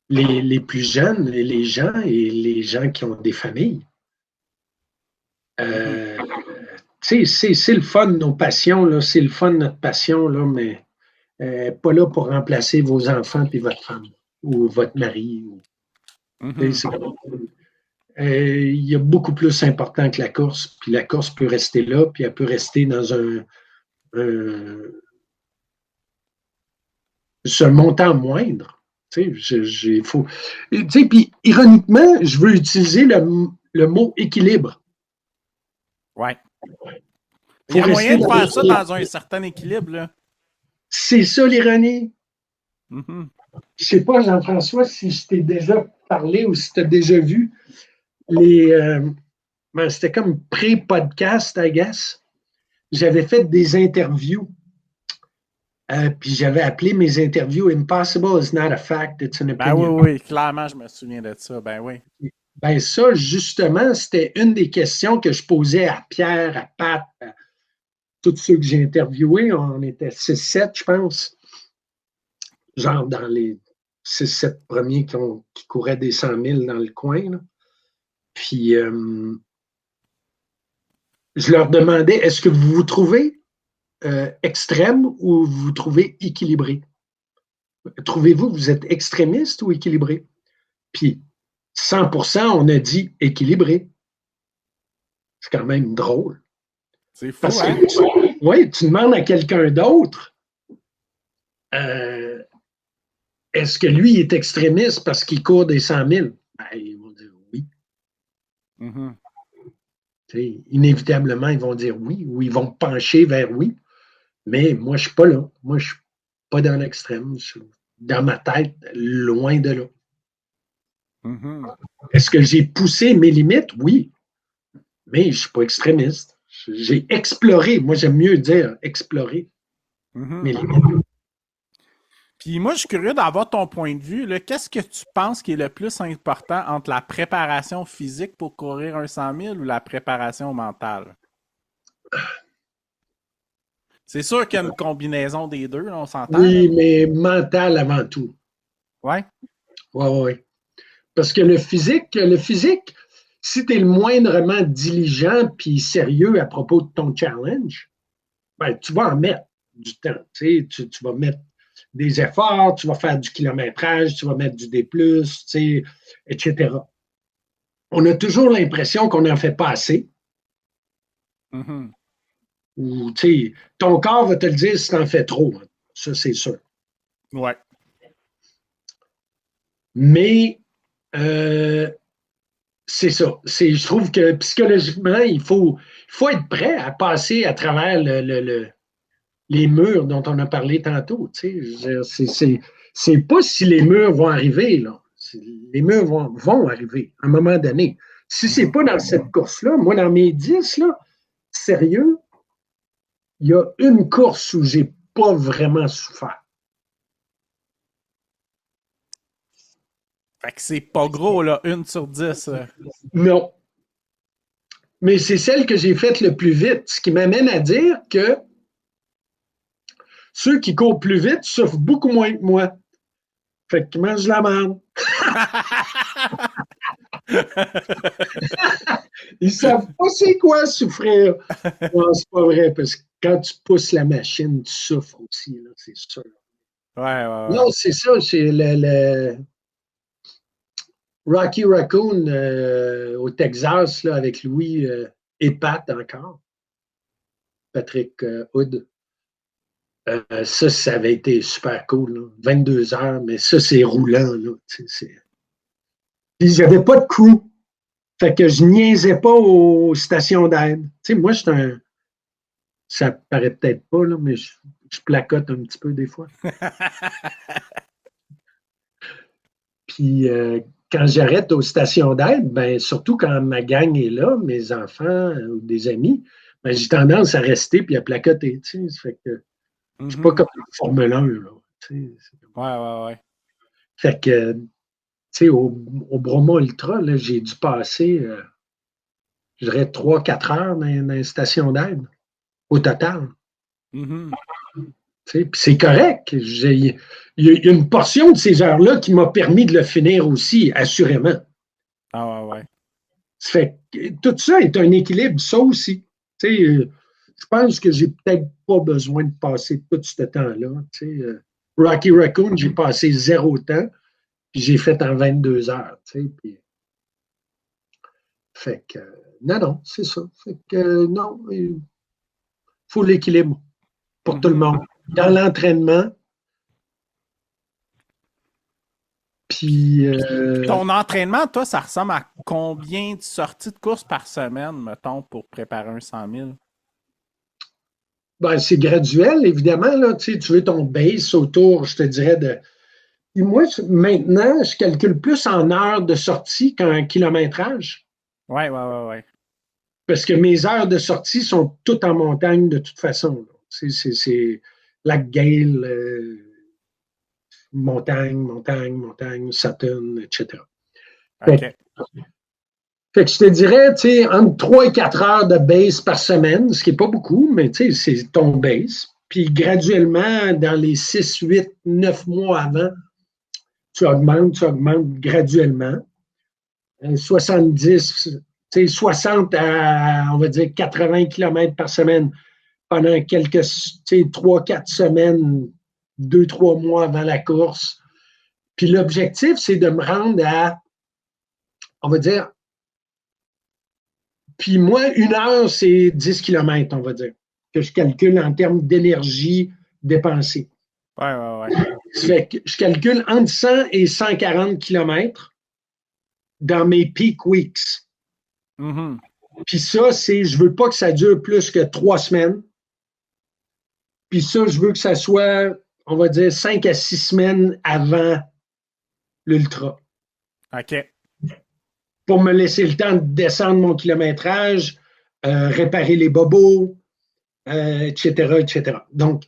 les plus jeunes, les gens et les gens qui ont des familles. C'est le fun, nos passions, là, c'est le fun, notre passion, là, mais pas là pour remplacer vos enfants et votre femme ou votre mari. Il y a beaucoup plus important que la course, puis la course peut rester là, puis elle peut rester dans un montant moindre. Puis ironiquement, je veux utiliser le mot équilibre. Ouais. Il y a moyen de faire ça dans un certain équilibre, là. C'est ça l'ironie. Je ne sais pas, Jean-François, si je t'ai déjà parlé ou si tu as déjà vu c'était comme pré-podcast, I guess. J'avais fait des interviews. Puis j'avais appelé mes interviews Impossible is not a fact, it's an opinion. Oui, clairement, je me souviens de ça. Ben oui. Ben ça, justement, c'était une des questions que je posais à Pierre, à Pat, à tous ceux que j'ai interviewés. On était 6-7, je pense. Genre dans les 6-7 premiers qui couraient des 100 000 dans le coin. Là. Puis je leur demandais, est-ce que vous vous trouvez extrême ou vous vous trouvez équilibré? Trouvez-vous que vous êtes extrémiste ou équilibré? Puis 100%, on a dit équilibré. C'est quand même drôle. C'est fou, hein? Oui, tu demandes à quelqu'un d'autre, est-ce que lui est extrémiste parce qu'il court des 100 000? Ben, ils vont dire oui. Inévitablement, ils vont dire oui ou ils vont pencher vers oui. Mais moi, je ne suis pas là. Moi, je ne suis pas dans l'extrême. Je suis dans ma tête, loin de là. Est-ce que j'ai poussé mes limites? Oui. Mais je ne suis pas extrémiste. J'ai exploré. Moi, j'aime mieux dire explorer mes limites. Puis moi, je suis curieux d'avoir ton point de vue. Là. Qu'est-ce que tu penses qui est le plus important entre la préparation physique pour courir un 100 000 ou la préparation mentale? C'est sûr qu'il y a une combinaison des deux, là, on s'entend. Oui, mais mental avant tout. Ouais? Oui. Parce que le physique, si tu es le moindrement diligent puis sérieux à propos de ton challenge, ben, tu vas en mettre du temps. Tu vas mettre des efforts, tu vas faire du kilométrage, tu vas mettre du D+, etc. On a toujours l'impression qu'on n'en fait pas assez. Ou, ton corps va te le dire si tu en fais trop. Hein. Ça, c'est sûr. Ouais. Mais c'est ça. Je trouve que psychologiquement, il faut être prêt à passer à travers les murs dont on a parlé tantôt. C'est pas si les murs vont arriver. Là. Les murs vont arriver à un moment donné. Si c'est pas dans cette course-là, moi, dans mes 10, là, sérieux, il y a une course où j'ai pas vraiment souffert. Fait que c'est pas gros, là, 1 sur 10. Non. Mais c'est celle que j'ai faite le plus vite, ce qui m'amène à dire que ceux qui courent plus vite souffrent beaucoup moins que moi. Fait qu'ils mangent la merde. Ils savent pas c'est quoi souffrir. Non, c'est pas vrai, parce que quand tu pousses la machine, tu souffres aussi, là, c'est sûr. Ouais. Non, c'est ça, c'est le Rocky Raccoon au Texas, là, avec Louis et Pat encore. Patrick Hood. Ça avait été super cool. Là. 22 heures, mais ça, c'est roulant. Là, Puis, j'avais pas de crew. Fait que je niaisais pas aux stations d'aide. Moi, je suis un... Ça paraît peut-être pas, là, mais je placote un petit peu des fois. Puis, quand j'arrête aux stations d'aide, ben, surtout quand ma gang est là, mes enfants ou des amis, ben, j'ai tendance à rester puis à placoter. Ça fait que je suis pas comme une Formule 1. Là, ouais. Fait que, au Broma Ultra, là, j'ai dû passer, je dirais, 3-4 heures dans une station d'aide, au total. Puis c'est correct. Il y a une portion de ces heures-là qui m'a permis de le finir aussi, assurément. Ah ouais. Ça fait que tout ça est un équilibre, ça aussi. Je pense que j'ai peut-être pas besoin de passer tout ce temps-là. Rocky Raccoon, j'ai passé 0 temps, puis j'ai fait en 22 heures. Puis... Fait que, non, c'est ça. Fait que, non, il faut l'équilibre pour tout le monde. Dans l'entraînement, puis... Ton entraînement, toi, ça ressemble à combien de sorties de course par semaine, mettons, pour préparer un 100 000? Ben, c'est graduel, évidemment. Là, tu veux ton base autour, je te dirais, de... Et moi, maintenant, je calcule plus en heures de sortie qu'en kilométrage. Ouais. Parce que mes heures de sortie sont toutes en montagne de toute façon. C'est Lac Gale, montagne, Sutton, etc. OK. Fait que je te dirais, entre 3 et 4 heures de base par semaine, ce qui n'est pas beaucoup, mais c'est ton base. Puis graduellement, dans les 6, 8, 9 mois avant, tu augmentes graduellement. 70, 60 à, on va dire, 80 km par semaine pendant quelques 3-4 semaines, 2-3 mois avant la course. Puis l'objectif, c'est de me rendre à, on va dire, puis moi, 1 heure, c'est 10 km, on va dire, que je calcule en termes d'énergie dépensée. Ouais. Ça fait que je calcule entre 100 et 140 km dans mes peak weeks. Mm-hmm. Puis ça, je veux pas que ça dure plus que 3 semaines. Puis ça, je veux que ça soit, on va dire, 5 à 6 semaines avant l'ultra. OK. Pour me laisser le temps de descendre mon kilométrage, réparer les bobos, etc., etc. Donc,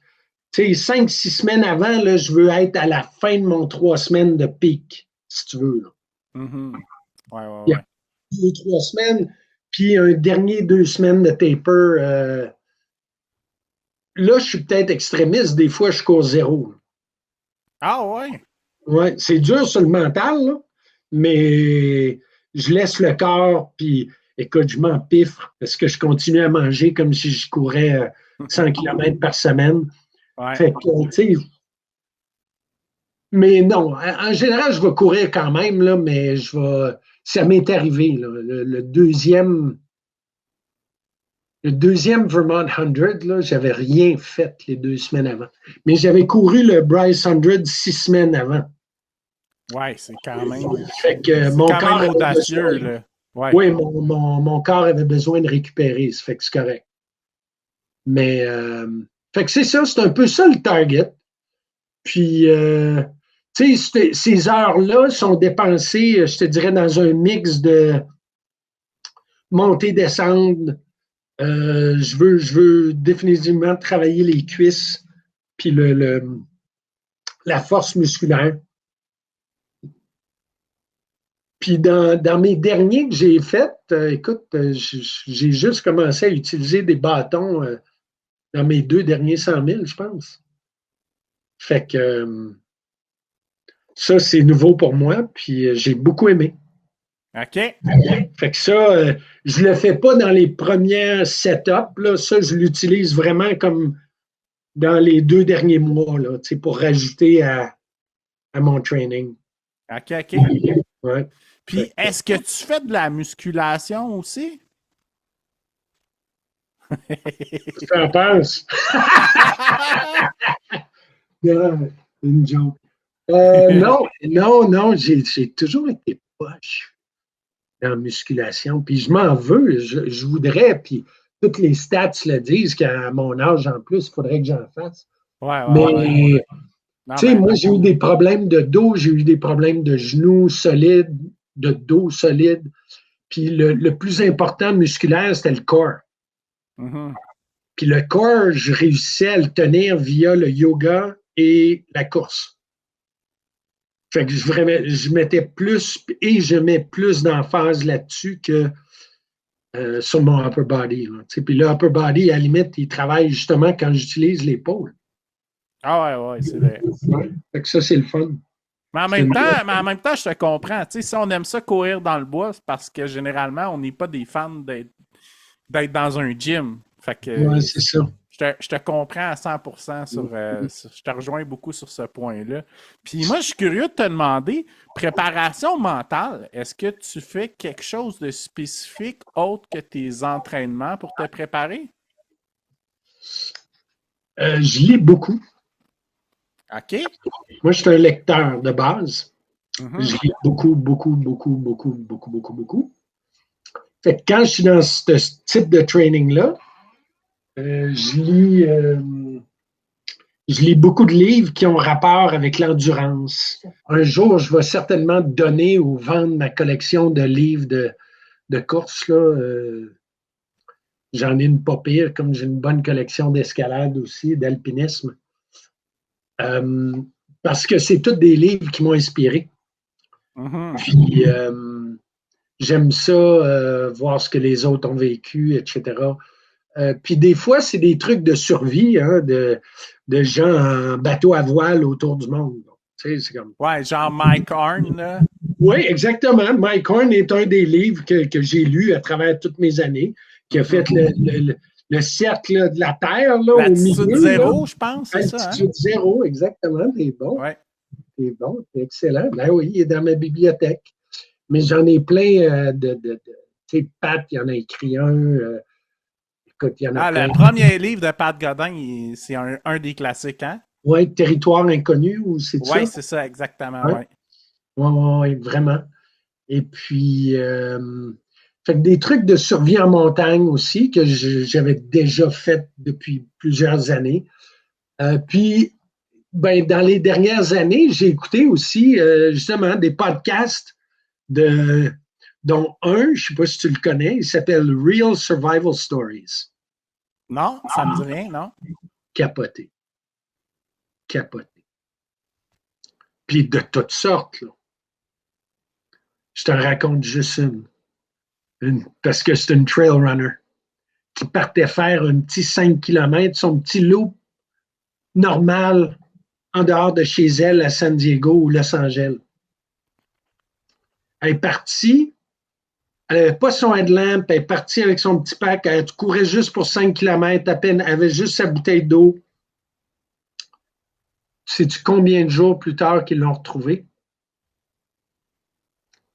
5-6 semaines avant, là, je veux être à la fin de mon 3 semaines de pic, si tu veux. Là. Mm-hmm. Ouais. 2-3 semaines, puis un dernier 2 semaines de taper. Là, je suis peut-être extrémiste. Des fois, je cours 0. Ah ouais? Ouais, c'est dur sur le mental, là, mais je laisse le corps, puis écoute, je m'empiffre parce que je continue à manger comme si je courais 100 km par semaine. Ouais. Fait que, tu sais, mais non, en général, je vais courir quand même, là, mais ça m'est arrivé, là, le deuxième Vermont 100, là, j'avais rien fait les 2 semaines avant. Mais j'avais couru le Bryce 100 6 semaines avant. Ouais, c'est quand même. Fait que mon quand corps même audacieux, là. Ouais. Oui, mon corps avait besoin de récupérer, ça fait que c'est correct. Mais, fait que c'est ça, c'est un peu ça le target. Puis, tu sais, ces heures-là sont dépensées, je te dirais, dans un mix de montée, descendre. Je veux définitivement travailler les cuisses puis la force musculaire. Puis dans mes derniers que j'ai faits, écoute, j'ai juste commencé à utiliser des bâtons dans mes 2 derniers 100 000, je pense. Fait que ça, c'est nouveau pour moi, puis j'ai beaucoup aimé. OK. Fait que ça, je le fais pas dans les premières setups, là. Ça, je l'utilise vraiment comme dans les 2 derniers mois, là, pour rajouter à mon training. OK. Ouais. Puis, est-ce que tu fais de la musculation aussi? Tu en penses? Une joke. Non, j'ai toujours été poche en musculation. Puis je m'en veux, je voudrais, puis toutes les stats le disent qu'à mon âge en plus, il faudrait que j'en fasse. Ouais. Tu sais, moi, j'ai eu des problèmes de dos, j'ai eu des problèmes de genoux solides, de dos solide. Puis le plus important musculaire, c'était le corps. Mm-hmm. Puis le corps, je réussissais à le tenir via le yoga et la course. Fait que je mettais plus et je mets plus d'emphase là-dessus que sur mon upper body. Puis le upper body, à la limite, il travaille justement quand j'utilise l'épaule. Ah ouais, c'est vrai. Ouais. Fait que ça, c'est le fun. Mais en même temps, je te comprends. Tu sais, si on aime ça courir dans le bois, c'est parce que généralement, on n'est pas des fans d'être dans un gym. Fait Ouais, que c'est ça. je te comprends à 100% je te rejoins beaucoup sur ce point-là. Puis moi, je suis curieux de te demander, préparation mentale, est-ce que tu fais quelque chose de spécifique autre que tes entraînements pour te préparer? Je lis beaucoup. OK? Moi, je suis un lecteur de base. Mhm. Je lis beaucoup, beaucoup, beaucoup, beaucoup, beaucoup, beaucoup, beaucoup. Fait que quand je suis dans ce type de training-là, je lis beaucoup de livres qui ont rapport avec l'endurance. Un jour, je vais certainement donner ou vendre ma collection de livres de course. Là. J'en ai une pas pire, comme j'ai une bonne collection d'escalade aussi, d'alpinisme. Euh, Parce que c'est tous des livres qui m'ont inspiré. Mhm. Puis, j'aime ça, voir ce que les autres ont vécu, etc. Puis des fois, c'est des trucs de survie, hein, de gens en bateau à voile autour du monde. Tu sais, c'est comme... Ouais, genre Mike Horn, là. Oui, exactement. Mike Horn est un des livres que j'ai lu à travers toutes mes années, qui a fait le cercle de la Terre là, au Latitude milieu. Là. zéro, je pense, c'est ça, hein? Altitude zéro, exactement. T'es bon. Ouais. T'es bon, t'es excellent. Ben oui, il est dans ma bibliothèque. Mais j'en ai plein tu sais, Pat, il y en a écrit un. Écoute, il y en a Ah, plein. le premier livre de Pat Godin, c'est un des classiques, hein? Oui, Territoire inconnu, ou c'est ça? Ouais, c'est ça, exactement, Oui, ouais. ouais, vraiment. Et puis, fait que des trucs de survie en montagne aussi, que j'avais déjà fait depuis plusieurs années. Puis, ben, dans les dernières années, j'ai écouté aussi, justement, des podcasts dont un, je ne sais pas si tu le connais, il s'appelle Real Survival Stories. Non, ça me dit rien, non? Capoté. Capoté. Puis de toutes sortes, là. Je te raconte juste parce que c'est une trail runner qui partait faire un petit 5 km, son petit loop normal en dehors de chez elle à San Diego ou Los Angeles. Elle est partie, elle n'avait pas son headlamp, elle est partie avec son petit pack, elle courait juste pour 5 km à peine, elle avait juste sa bouteille d'eau. Sais-tu combien de jours plus tard qu'ils l'ont retrouvée?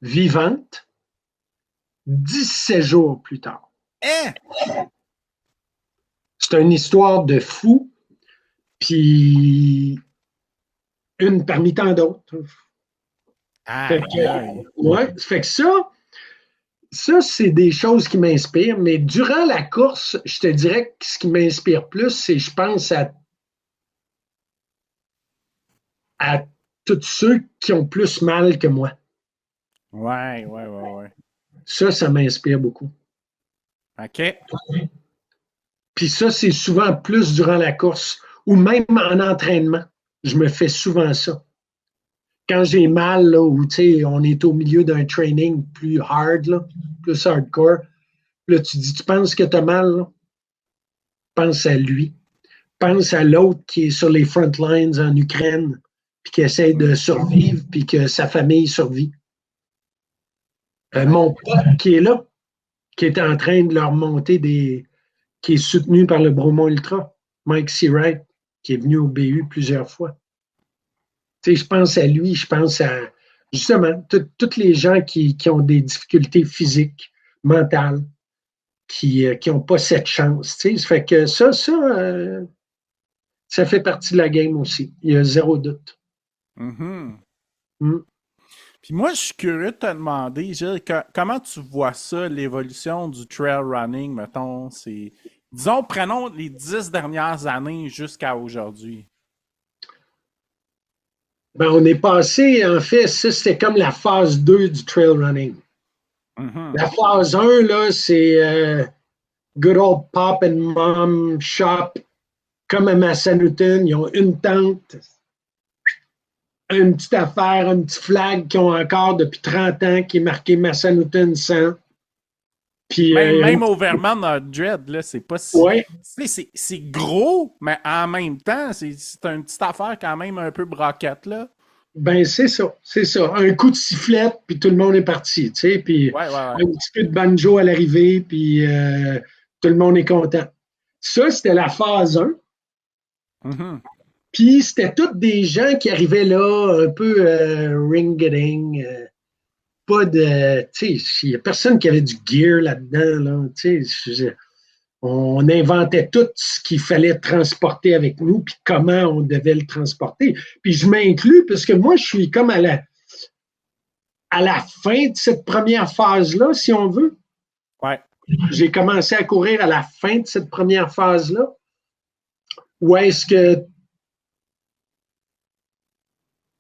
Vivante, 17 jours plus tard. Hein? C'est une histoire de fou, puis une parmi tant d'autres. Fait que ça, c'est des choses qui m'inspirent, mais durant la course, je te dirais que ce qui m'inspire plus, c'est, je pense, à tous ceux qui ont plus mal que moi. Ouais. Ça m'inspire beaucoup. OK. Puis ça, c'est souvent plus durant la course ou même en entraînement. Je me fais souvent ça. Quand j'ai mal, là, où on est au milieu d'un training plus hard, là, plus hardcore, là, tu penses que tu as mal, là? Pense à lui. Pense à l'autre qui est sur les front lines en Ukraine, puis qui essaie de survivre, puis que sa famille survit. Mon pote qui est là, qui est en train de leur monter qui est soutenu par le Bromont Ultra, Mike Seawright, qui est venu au BU plusieurs fois. Je pense à lui, je pense à justement tous les gens qui ont des difficultés physiques, mentales, qui n'ont pas cette chance. Ça fait que ça fait partie de la game aussi. Il y a zéro doute. Mm-hmm. Mm. Puis moi, je suis curieux de te demander, Gilles, comment tu vois ça, l'évolution du trail running, mettons, disons, prenons les 10 dernières années jusqu'à aujourd'hui. Ben, on est passé, en fait, ça, c'était comme la phase 2 du trail running. Mm-hmm. La phase 1, là, c'est good old pop and mom shop, comme à Massanutten. Ils ont une tente, une petite affaire, un petit flag qu'ils ont encore depuis 30 ans qui est marqué Massanutten 100. Puis, Même au Vermont Dread, là, c'est pas si. ouais, C'est gros, mais en même temps, c'est une petite affaire quand même un peu broquette, là. ben c'est ça, c'est ça. Un coup de sifflet, puis tout le monde est parti, tu sais, puis Ouais, ouais, un ouais. petit peu de banjo à l'arrivée, puis tout le monde est content. Ça, c'était la phase 1. Mhm. Puis c'était tous des gens qui arrivaient là, un peu ring-a-ding, pas de, tu sais, il n'y a personne qui avait du gear là-dedans, là, tu sais, on inventait tout ce qu'il fallait transporter avec nous, puis comment on devait le transporter. Puis je m'inclus parce que moi, je suis comme à la fin de cette première phase-là, si on veut. Ouais. J'ai commencé à courir à la fin de cette première phase-là. Où est-ce que,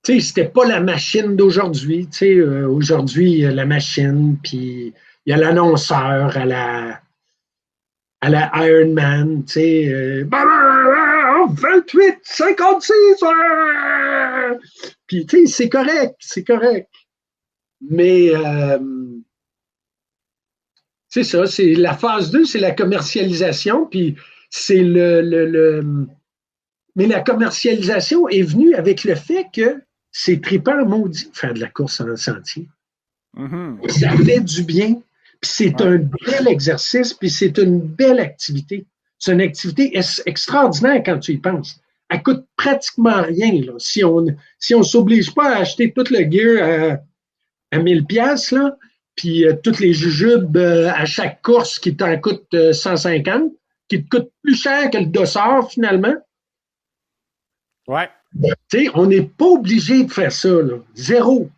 tu sais, c'était pas la machine d'aujourd'hui. Tu sais, aujourd'hui, la machine, puis il y a l'annonceur à la Iron Man, tu sais, 28, 56, puis tu sais, c'est correct, c'est correct. Mais c'est ça, c'est la phase 2, c'est la commercialisation, puis c'est mais la commercialisation est venue avec le fait que c'est trippant maudit de faire de la course en sentier. Mhm. Ça fait du bien, puis c'est Ouais. un bel exercice, puis c'est une belle activité. C'est une activité extraordinaire quand tu y penses. Elle coûte pratiquement rien. Là. Si on ne s'oblige pas à acheter tout le gear à 1000 pièces là, puis toutes les jujubes à chaque course qui t'en coûte 150, qui te coûte plus cher que le dossard finalement. Ouais. Tu sais, on n'est pas obligé de faire ça. Là. Zéro.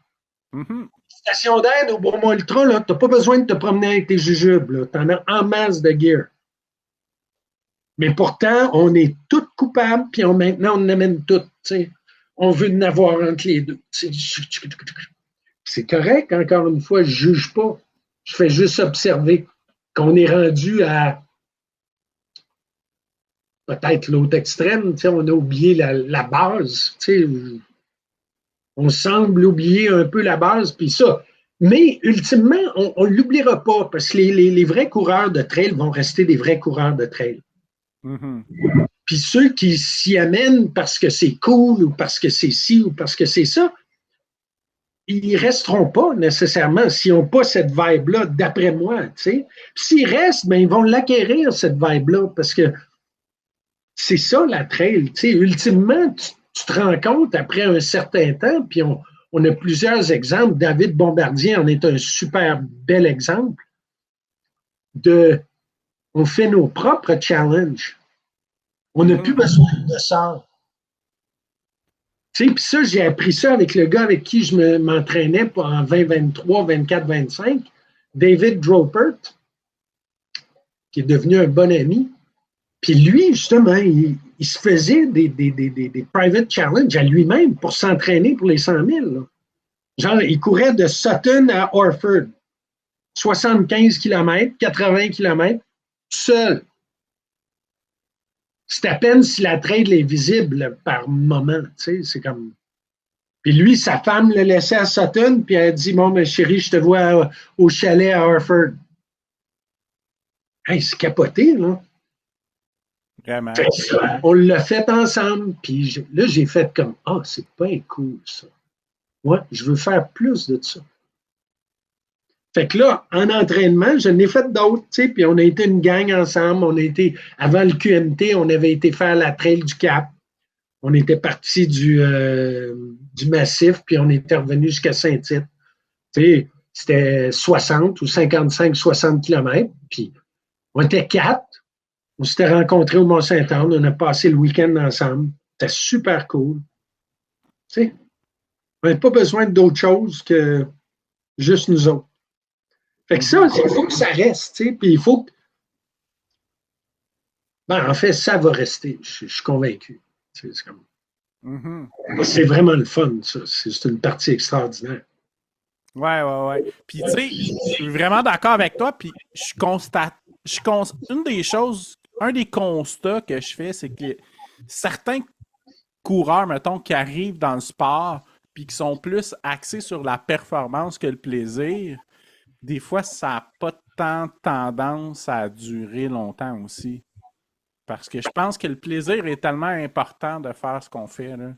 Mhm. Station d'aide au Bourmont Ultra, tu n'as pas besoin de te promener avec tes jujubes. Tu en as en masse de gear. Mais pourtant, on est tous coupables, puis maintenant, on amène tout. T'sais. On veut en avoir entre les deux. T'sais. C'est correct, encore une fois, je ne juge pas. Je fais juste observer qu'on est rendu à peut-être l'autre extrême. On a oublié la base. On semble oublier un peu la base, puis ça. Mais ultimement, on ne l'oubliera pas, parce que les vrais coureurs de trail vont rester des vrais coureurs de trail. Mhm. Puis ceux qui s'y amènent parce que c'est cool, ou parce que c'est ci, ou parce que c'est ça, ils resteront pas nécessairement s'ils n'ont pas cette vibe-là, d'après moi. T'sais. Puis s'ils restent, ben, ils vont l'acquérir, cette vibe-là, parce que c'est ça la trail. T'sais. Ultimement, tu te rends compte après un certain temps, puis on a plusieurs exemples. David Bombardier en est un super bel exemple. On fait nos propres challenges. On n'a plus besoin de ça. Puis ça, j'ai appris ça avec le gars avec qui je m'entraînais en 2023, 24, 25, David Dropert, qui est devenu un bon ami. Puis lui, justement, il se faisait des private challenges à lui-même pour s'entraîner pour les 100 000. Là. Genre, il courait de Sutton à Orford, 75 km, 80 km, seul. C'est à peine si la trail est visible par moment. Tu sais, c'est comme. Puis lui, sa femme l'a laissé à Sutton, puis elle a dit bon, mais chérie, je te vois au chalet à Harford. Hey, c'est capoté, là. Vraiment. On l'a fait ensemble, puis là, j'ai fait comme ah, c'est pas cool, ça. Ouais, je veux faire plus de ça. Fait que là, en entraînement, je n'ai fait d'autres, tu sais, puis on a été une gang ensemble. On a été, avant le QMT, on avait été faire la Trail du Cap. On était parti du Massif, puis on était revenu jusqu'à Saint-Tite. Tu sais, c'était 60 ou 55-60 km, puis on était 4. On s'était rencontrés au Mont-Saint-Anne. On a passé le week-end ensemble. C'était super cool. Tu sais, on n'a pas besoin d'autre chose que juste nous autres. Fait que ça, il faut que ça reste, tu sais, puis il faut que... Ben, en fait, ça va rester, je suis convaincu. C'est comme... C'est vraiment le fun, ça. C'est une partie extraordinaire. Ouais. Puis, tu sais, je suis vraiment d'accord avec toi, puis un des constats que je fais, c'est que certains coureurs, mettons, qui arrivent dans le sport, puis qui sont plus axés sur la performance que le plaisir, des fois, ça n'a pas tant tendance à durer longtemps aussi. Parce que je pense que le plaisir est tellement important de faire ce qu'on fait, là.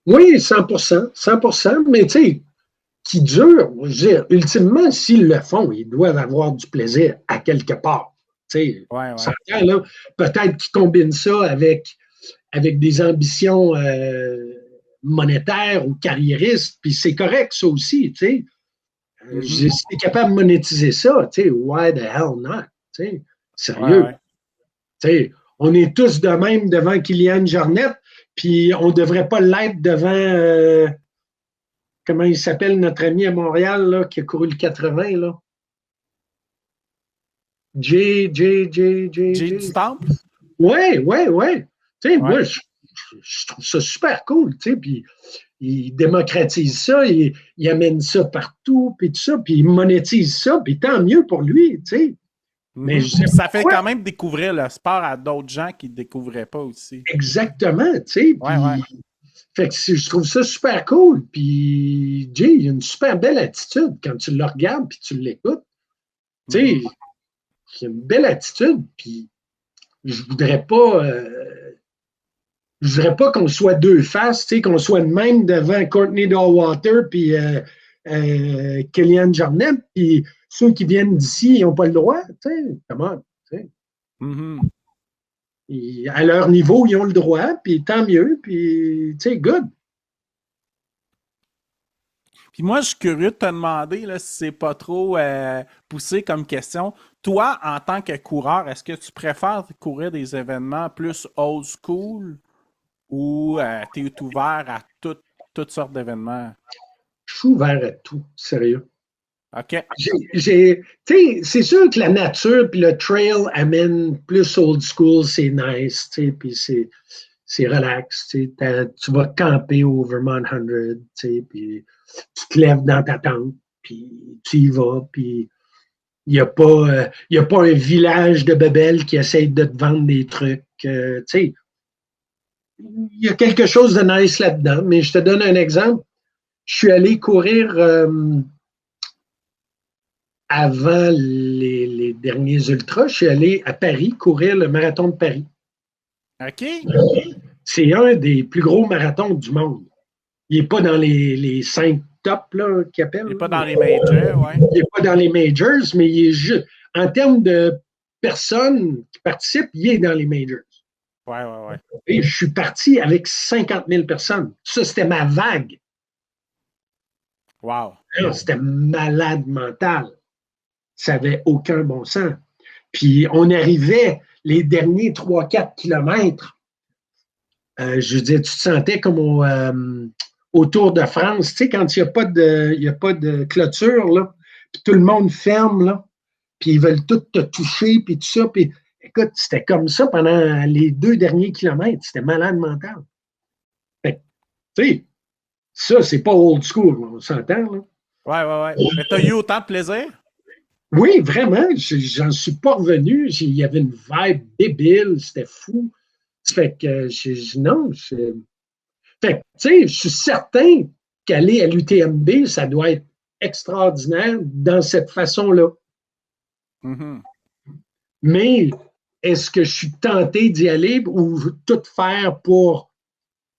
Oui, 100%, 100%, mais tu sais, qui dure, je veux dire, ultimement, s'ils le font, ils doivent avoir du plaisir à quelque part. Tu sais, Ouais, ouais. là, peut-être qu'ils combinent ça avec des ambitions monétaires ou carriéristes, puis c'est correct, ça aussi, tu sais. Si t'es capable de monétiser ça, tu sais, why the hell not? Tu sais, sérieux. Ouais, ouais. Tu sais, on est tous de même devant Kylian Jornet, puis on ne devrait pas l'être devant, comment il s'appelle, notre ami à Montréal, là, qui a couru le 80, là? Jade Stamp? Ouais, ouais, ouais. Tu sais, Ouais. moi, je trouve ça super cool, tu sais, puis il démocratise ça, il amène ça partout, puis tout ça, puis il monétise ça, puis tant mieux pour lui, tu sais. Mais je sais Ça fait pourquoi. quand même découvrir le sport à d'autres gens qui ne découvraient pas aussi. Exactement, tu sais. Ouais, ouais. Fait que je trouve ça super cool. Puis Jay, il a une super belle attitude quand tu le regardes puis tu l'écoutes. Tu sais, il a une belle attitude. Puis je voudrais pas, je voudrais pas qu'on soit deux faces, tu sais, qu'on soit de même devant Courtney Dowater puis Kellyanne Jornet. Puis ceux qui viennent d'ici, ils n'ont pas le droit. Tu sais, comment, tu sais. À leur niveau, ils ont le droit, puis tant mieux, puis tu sais, good. Puis moi, je suis curieux de te demander là, si c'est pas trop poussé comme question. Toi, en tant que coureur, est-ce que tu préfères courir des événements plus old school ou tu es ouvert à toutes sortes d'événements? Je suis ouvert à tout, sérieux. OK. C'est sûr que la nature puis le trail amène plus old school, c'est nice, puis c'est relax. Tu vas camper au Vermont 100, puis tu te lèves dans ta tente, puis tu y vas, puis il n'y a pas un village de bebelles qui essaye de te vendre des trucs. Il y a quelque chose de nice là-dedans, mais je te donne un exemple. Je suis allé courir avant les derniers ultras. Je suis allé à Paris courir le marathon de Paris. OK. C'est un des plus gros marathons du monde. Il n'est pas dans les 5 tops qu'ils appellent. Il n'est pas dans les majors, ouais. Il n'est pas dans les majors, mais il est juste. En termes de personnes qui participent, il est dans les majors. Ouais, ouais, ouais. Et je suis parti avec 50 000 personnes. Ça, c'était ma vague. Wow. C'était malade mental. Ça n'avait aucun bon sens. Puis on arrivait les derniers 3-4 kilomètres. Je veux dire, tu te sentais comme au Tour de France, tu sais, quand il n'y a pas de clôture, là, puis tout le monde ferme, là, puis ils veulent tout te toucher, puis tout ça. Puis écoute, c'était comme ça pendant les 2 derniers kilomètres. C'était malade mental. Fait tu sais, ça, c'est pas old school, on s'entend, là. Ouais, ouais, ouais. Mais t'as eu autant de plaisir? Oui, vraiment. J'en suis pas revenu. Il y avait une vibe débile. C'était fou. Fait que, non. Fait que, tu sais, je suis certain qu'aller à l'UTMB, ça doit être extraordinaire dans cette façon-là. Mais est-ce que je suis tenté d'y aller ou tout faire pour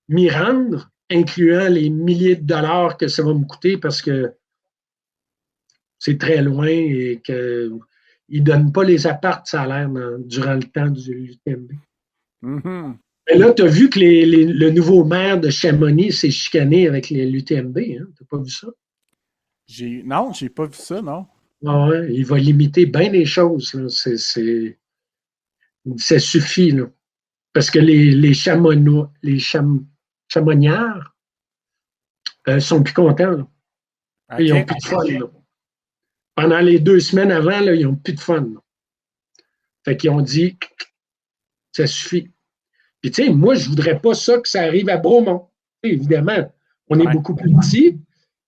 m'y rendre, incluant les milliers de dollars que ça va me coûter parce que c'est très loin et qu'ils ne donnent pas les apparts, ça a l'air, durant le temps du UTMB. Mais là, tu as vu que le nouveau maire de Chamonix s'est chicané avec l'UTMB, hein? Tu n'as pas vu ça? Non, j'ai pas vu ça, non. Ah ouais, il va limiter bien les choses. Là. Ça suffit. Là. Parce que les chamoniards sont plus contents. Là. Okay. Ils n'ont plus de fun. Là. Pendant les 2 semaines avant, là, ils n'ont plus de fun. Là. Fait qu'ils ont dit, ça suffit. Puis, tu sais, moi, je ne voudrais pas ça que ça arrive à Bromont. Et évidemment, on est beaucoup plus petits,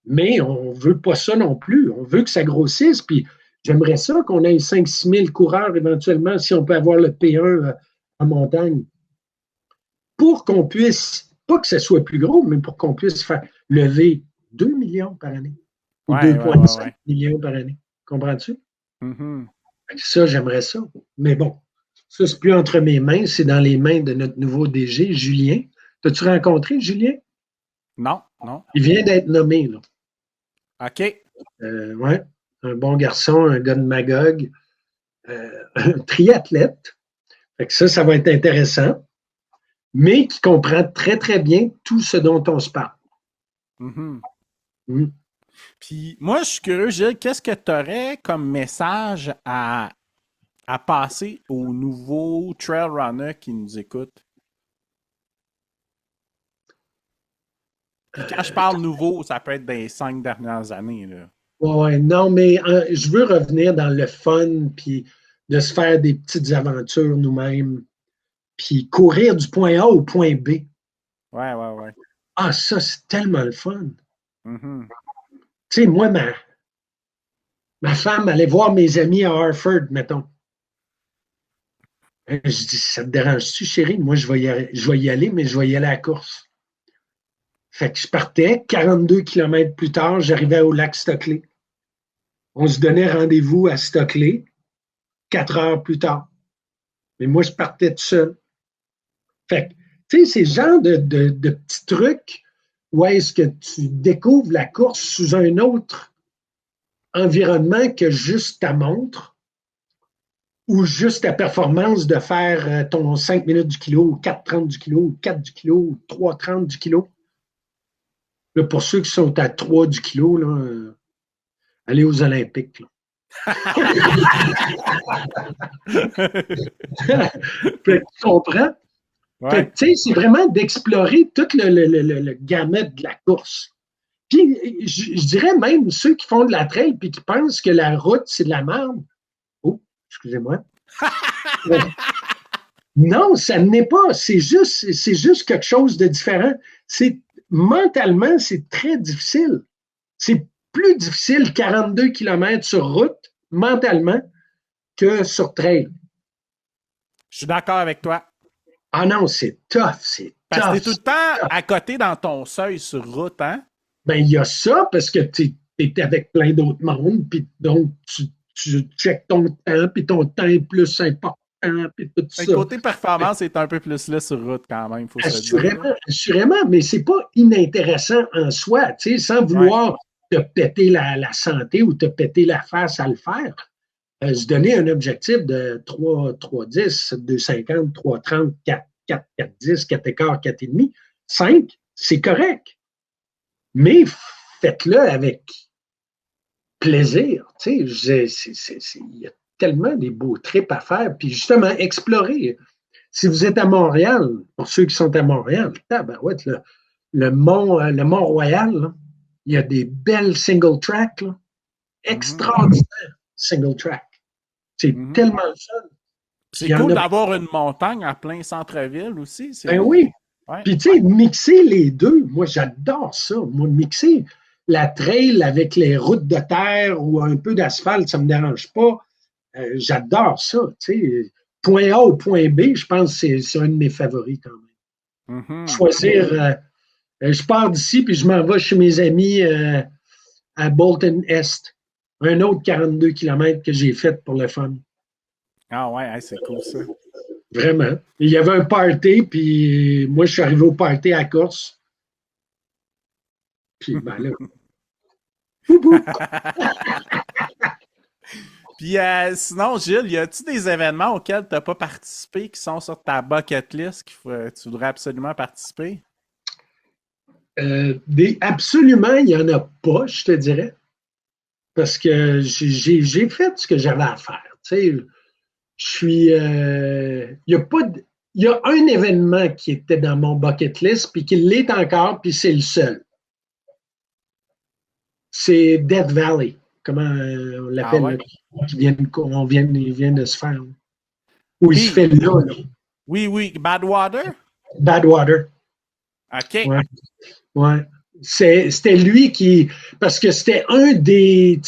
mais on ne veut pas ça non plus. On veut que ça grossisse. Puis, j'aimerais ça qu'on ait 5-6 000 coureurs éventuellement, si on peut avoir le P1 en montagne. Pour qu'on puisse, pas que ça soit plus gros, mais pour qu'on puisse faire lever 2 millions par année. Ou 2,5 millions par année. Comprends-tu? Mhm. Ça, j'aimerais ça. Mais bon, ça, c'est plus entre mes mains, c'est dans les mains de notre nouveau DG, Julien. T'as-tu rencontré Julien? Non, non. Il vient d'être nommé, là. OK. Ouais, un bon garçon, un gars de Magog, un triathlète. Fait que ça va être intéressant, mais qui comprend très, très bien tout ce dont on se parle. Mhm. Mm. Puis moi, je suis curieux, Gilles, qu'est-ce que tu aurais comme message à passer aux nouveaux trail runners qui nous écoutent? Puis quand je parle nouveau, ça peut être des 5 dernières années. Là. Ouais, non, mais je veux revenir dans le fun, puis de se faire des petites aventures nous-mêmes, puis courir du point A au point B. Ouais, ouais, ouais. Ah, ça, c'est tellement le fun. Mhm. Tu sais, moi, ma femme allait voir mes amis à Harford, mettons. Je dis, ça te dérange-tu, chérie? Moi, je vais y aller, mais je vais y aller à la course. Fait que je partais, 42 kilomètres plus tard, j'arrivais au lac Stockley. On se donnait rendez-vous à Stockley 4 heures plus tard. Mais moi, je partais tout seul. Fait que, tu sais, c'est le genre de petits trucs où est-ce que tu découvres la course sous un autre environnement que juste ta montre ou juste ta performance de faire ton 5 minutes du kilo, ou 4,30 du kilo, ou 4 du kilo, ou 3,30 du kilo. Là, pour ceux qui sont à 3 du kilo, là, allez aux Olympiques. Là. Tu comprends? Ouais. C'est vraiment d'explorer tout le gamut de la course. Puis, je dirais même ceux qui font de la trail et qui pensent que la route, c'est de la merde. Oh, excusez-moi. Non, ça n'est pas. C'est juste quelque chose de différent. Mentalement, c'est très difficile. C'est plus difficile 42 km sur route, mentalement, que sur trail. Je suis d'accord avec toi. Ah non, c'est tough, c'est Parce que tough. t'es tout le temps à côté dans ton seuil sur route, hein? Ben, il y a ça parce que tu es avec plein d'autres mondes, puis donc tu checkes ton temps, puis ton temps est plus important, puis tout ça. Le côté performance est un peu plus là sur route quand même, il faut se dire. Assurément, mais c'est pas inintéressant en soi, tu sais, sans vouloir te péter la santé ou te péter la face à le faire. Se donner un objectif de 3,10, 2,50, 3,30, 4, 4, 4,10, 4 écarts, 4,5, 5, c'est correct. Mais faites-le avec plaisir. Tu sais, il y a tellement des beaux trips à faire. Puis justement, explorer. Si vous êtes à Montréal, pour ceux qui sont à Montréal, le Mont-Royal, là, il y a des belles single tracks, là, extraordinaires single tracks. C'est tellement le fun. C'est cool d'avoir une montagne à plein centre-ville aussi. Ben oui. Ouais. Puis, tu sais, mixer les deux, moi, j'adore ça. Moi, mixer la trail avec les routes de terre ou un peu d'asphalte, ça ne me dérange pas. J'adore ça. Tu sais, point A au point B, je pense que c'est un de mes favoris quand même. Choisir, je pars d'ici puis je m'en vais chez mes amis à Bolton Est. Un autre 42 km que j'ai fait pour le fun. Ah ouais, c'est cool ça. Vraiment. Il y avait un party, puis moi, je suis arrivé au party à course. Puis, ben là. Puis, sinon, Gilles, y a-tu des événements auxquels tu n'as pas participé qui sont sur ta bucket list que tu voudrais absolument participer? Absolument, il n'y en a pas, je te dirais. Parce que j'ai fait ce que j'avais à faire. Tu sais, je suis. Il y a un événement qui était dans mon bucket list, puis qui l'est encore, puis c'est le seul. C'est Death Valley, comment on l'appelle, qui vient de se faire. Où il se fait là. Oui, Badwater? Badwater. OK. Ouais. C'était lui qui. Parce que c'était un des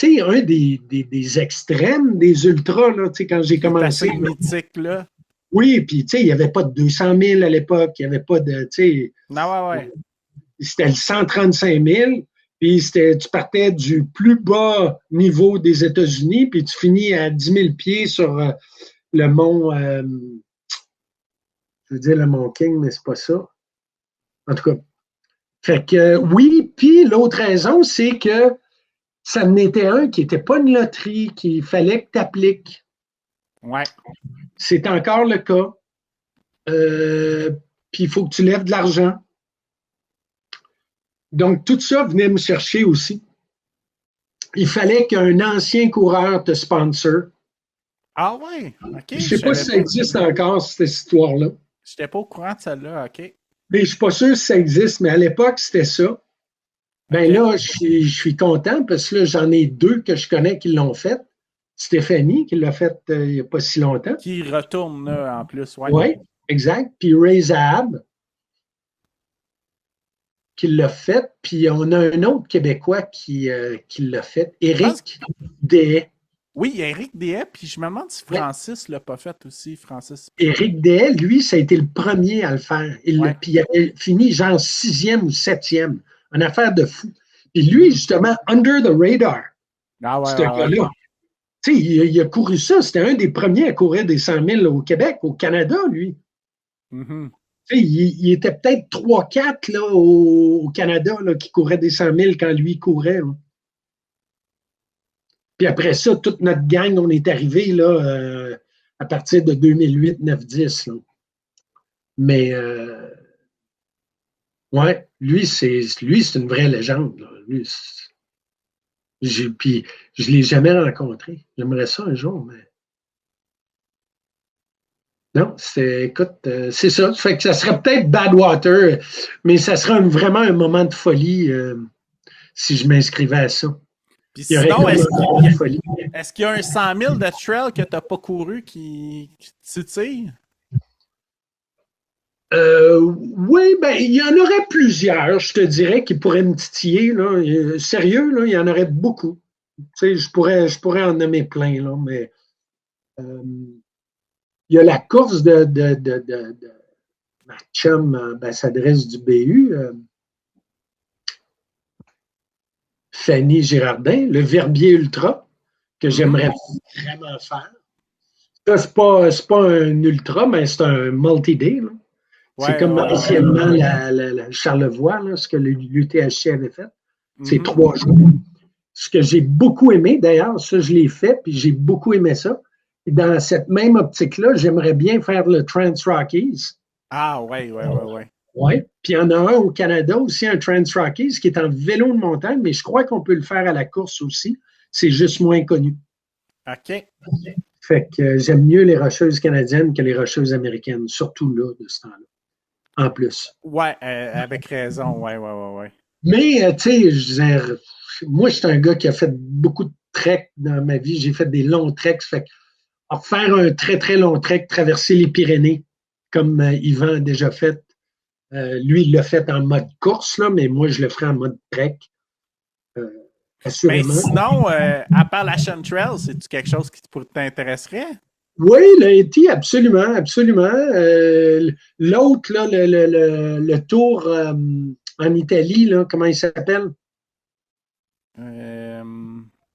extrêmes des ultras, là, quand j'ai commencé. C'est mythique, là. Oui, puis il n'y avait pas de 200 000 à l'époque, il n'y avait pas de. Non, ouais. C'était le 135 000. Puis tu partais du plus bas niveau des États-Unis, puis tu finis à 10 000 pieds sur le mont, je veux dire le mont King, mais c'est pas ça. En tout cas. Fait que oui, puis l'autre raison, c'est que ça n'était un qui n'était pas une loterie, qu'il fallait que tu appliques. Ouais. C'est encore le cas. Puis il faut que tu lèves de l'argent. Donc, tout ça venait me chercher aussi. Il fallait qu'un ancien coureur te sponsor. Ah ouais, OK. Je ne sais pas si ça existe encore, cette histoire-là. Je n'étais pas au courant de celle-là, OK. Mais je ne suis pas sûr si ça existe, mais à l'époque, c'était ça. Ben là, je suis content parce que là, j'en ai 2 que je connais qui l'ont fait. Stéphanie, qui l'a fait il n'y a pas si longtemps. Qui retourne là, en plus, ouais. Oui, exact. Puis Ray Zahab, qui l'a fait. Puis on a un autre Québécois qui l'a fait, Éric Dehaye. Oui, Éric Dehaye, puis je me demande si Francis ne l'a pas fait aussi, Francis. Éric Dehaye, lui, ça a été le premier à le faire. Puis il avait fini genre 6e ou 7e. Une affaire de fou. Puis lui, justement, under the radar, ce gars-là. Tu sais, il a couru ça. C'était un des premiers à courir des 100 000 au Québec, au Canada, lui. Mm-hmm. Tu sais, il était peut-être 3-4 là, au Canada là, qui courait des 100 000 quand lui courait. Là. Puis après ça, toute notre gang, on est arrivé là, à partir de 2008, 9, 10. Là. Mais, ouais, lui, c'est une vraie légende. Là. Lui, puis, je ne l'ai jamais rencontré. J'aimerais ça un jour, mais. Non, écoute, c'est ça. Fait que ça serait peut-être Badwater, mais ça serait vraiment un moment de folie si je m'inscrivais à ça. Puis sinon, est-ce qu'il y a un 100 000 de trail que tu n'as pas couru qui titille? Oui, ben, il y en aurait plusieurs, je te dirais, qui pourraient me titiller. Là. Sérieux, là, il y en aurait beaucoup. Tu sais, je pourrais en nommer plein, là, mais il y a la course de ma chum ambassadrice du BU, Fanny Girardin, le Verbier Ultra, que j'aimerais vraiment faire. Ça, c'est pas un ultra, mais c'est un multi-day. Là. C'est comme anciennement la Charlevoix, là, ce que l'UTHC avait fait. C'est 3 jours. Ce que j'ai beaucoup aimé, d'ailleurs, ça, je l'ai fait, puis j'ai beaucoup aimé ça. Et dans cette même optique-là, j'aimerais bien faire le Trans-Rockies. Ah, oui. Oui, puis il y en a un au Canada aussi, un Trans-Rockies, qui est en vélo de montagne, mais je crois qu'on peut le faire à la course aussi. C'est juste moins connu. OK. Fait que j'aime mieux les rocheuses canadiennes que les rocheuses américaines, surtout là, de ce temps-là. En plus. Ouais, avec raison, ouais. Mais, tu sais, moi, je suis un gars qui a fait beaucoup de treks dans ma vie. J'ai fait des longs treks. Fait que faire un très, très long trek, traverser les Pyrénées, comme Yvan a déjà fait. Lui, il l'a fait en mode course, là, mais moi, je le ferai en mode trek. Assurément. Mais sinon, Appalachian Trail, c'est-tu quelque chose qui t'intéresserait? Oui, le AT, absolument. L'autre, là, le tour en Italie, là, comment il s'appelle?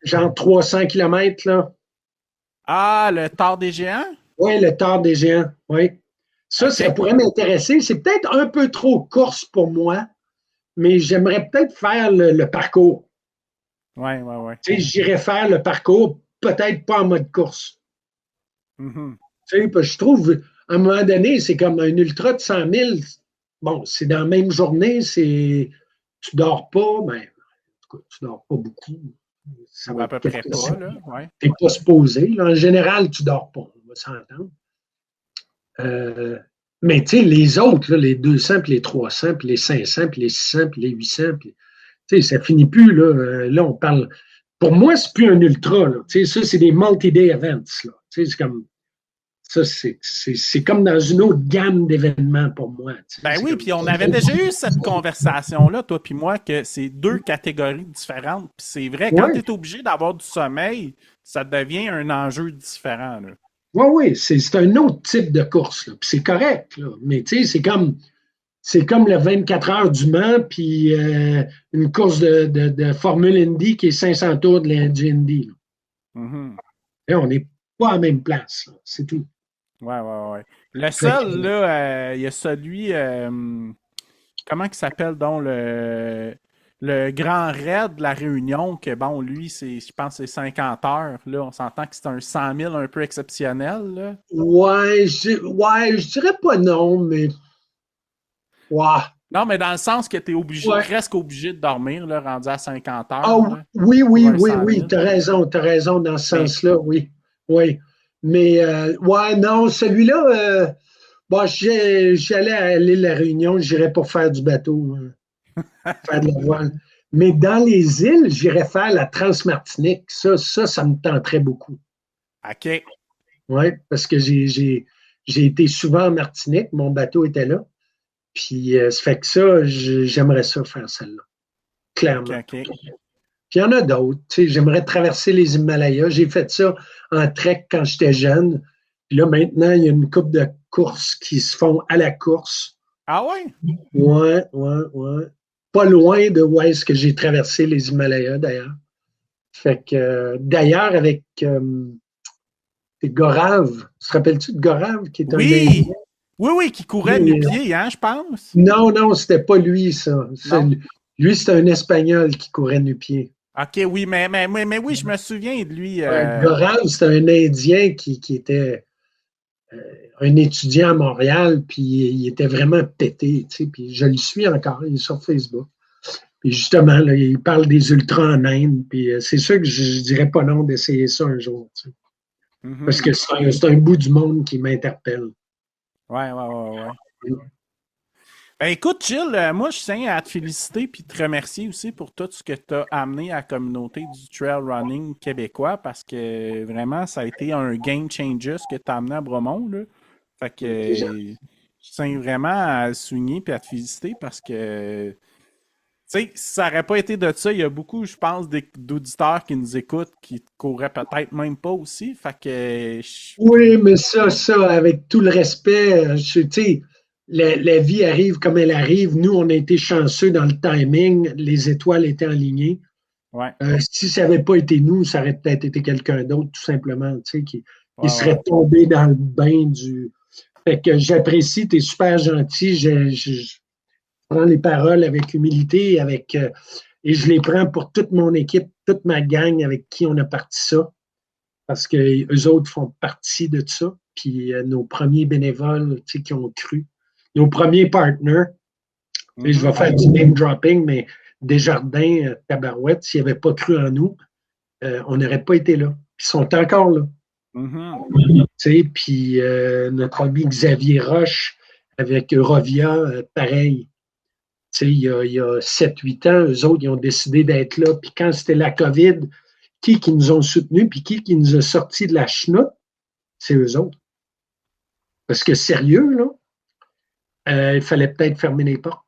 Genre 300 km, là. Ah, le Tour des Géants? Oui, le Tour des Géants, oui. Ça, ça pourrait m'intéresser. C'est peut-être un peu trop course pour moi, mais j'aimerais peut-être faire le parcours. Oui. Tu sais, j'irais faire le parcours, peut-être pas en mode course. Mm-hmm. Tu sais, parce que je trouve, à un moment donné, c'est comme un ultra de 100 000. Bon, c'est dans la même journée, tu dors pas, mais en tout cas, tu dors pas beaucoup. Ça va à peu près pas, là. Ouais. Tu n'es pas supposé. Là. En général, tu dors pas, on va s'entendre. Mais tu sais, les autres, là, les 200, puis les 300, puis les 500, puis les 600, puis les 800, puis tu sais, ça finit plus, là. Là, on parle. Pour moi, c'est plus un ultra, là. Tu sais, ça, c'est des multi-day events, là. Tu sais, c'est comme. Ça, c'est comme dans une autre gamme d'événements pour moi. Ben oui, puis on avait déjà eu cette conversation-là, toi puis moi, que c'est 2 catégories différentes. Puis c'est vrai, quand tu es obligé d'avoir du sommeil, ça devient un enjeu différent. Oui, c'est un autre type de course. Puis c'est correct. Là. Mais tu sais, c'est comme. c'est comme le 24 heures du Mans, puis une course de Formule Indy qui est 500 tours du Indy. Mhm. Et on n'est pas à la même place, là, c'est tout. Ouais. Le seul, là, il y a celui. Comment il s'appelle donc le Grand Raid de la Réunion, que bon, lui, je pense que c'est 50 heures. Là, on s'entend que c'est un 100 000 un peu exceptionnel. Là. Ouais, je dirais pas non, mais. Ouais. Non, mais dans le sens que tu es Ouais. presque obligé de dormir, là, rendu à 50 heures. Ah Là, oui, pour un 100 000. tu as raison dans ce Mais, sens-là, oui. Oui. Mais, ouais, non, celui-là, bon, j'allais à l'île de la Réunion, j'irais pas faire du bateau, faire de la voile. Mais dans les îles, j'irais faire la Transmartinique. Ça me tenterait beaucoup. OK. Oui, parce que j'ai été souvent en Martinique, mon bateau était là. Puis, ça fait que ça, j'aimerais ça faire celle-là, clairement. OK. Puis il y en a d'autres. Tu sais, j'aimerais traverser les Himalayas. J'ai fait ça en trek quand j'étais jeune. Puis là, maintenant, il y a une couple de courses qui se font à la course. Ah ouais? Ouais. Pas loin de où est-ce que j'ai traversé les Himalayas, d'ailleurs. Fait que, d'ailleurs, avec Gorav. Te rappelles-tu de Gorav, qui est un Indien? Oui, qui courait nu-pied, hein, je pense. Non, c'était pas lui, ça. Non. Lui, c'était un Espagnol qui courait nu-pied. OK, oui, mais oui, je me souviens de lui. Gorav, c'était un Indien qui était un étudiant à Montréal, puis il était vraiment pété, tu sais, puis je le suis encore, il est sur Facebook. Puis justement, là, il parle des ultras en Inde, puis c'est sûr que je dirais pas non d'essayer ça un jour, tu sais. Mm-hmm. Parce que c'est un bout du monde qui m'interpelle. Ouais. Ben, écoute, Gilles, moi, je tiens à te féliciter puis te remercier aussi pour tout ce que tu as amené à la communauté du trail running québécois parce que vraiment, ça a été un game changer ce que tu as amené à Bromont. Là. Fait que je tiens vraiment à le souligner puis à te féliciter parce que, tu sais, si ça n'aurait pas été de ça, il y a beaucoup, je pense, d'auditeurs qui nous écoutent qui couraient peut-être même pas aussi. Fait que. Oui, mais ça, avec tout le respect, tu sais, la vie arrive comme elle arrive. Nous, on a été chanceux dans le timing. Les étoiles étaient alignées. Ouais. Si ça n'avait pas été nous, ça aurait peut-être été quelqu'un d'autre, tout simplement, tu sais, qui serait Ouais. tombé dans le bain du. Fait que j'apprécie, tu es super gentil. Je prends les paroles avec humilité, et je les prends pour toute mon équipe, toute ma gang avec qui on a parti ça. Parce qu'eux autres font partie de ça. Puis nos premiers bénévoles, tu sais, qui ont cru. Nos premiers partners, je vais faire du name dropping, mais Desjardins, Tabarouette, s'ils n'avaient pas cru en nous, on n'aurait pas été là. Ils sont encore là. Tu sais, puis notre ami Xavier Roche avec Eurovia, pareil. Tu sais, il y a 7-8 ans, eux autres, ils ont décidé d'être là. Puis quand c'était la COVID, qui nous ont soutenus, puis qui nous a sortis de la chenoute, c'est eux autres. Parce que sérieux, là, il fallait peut-être fermer les portes.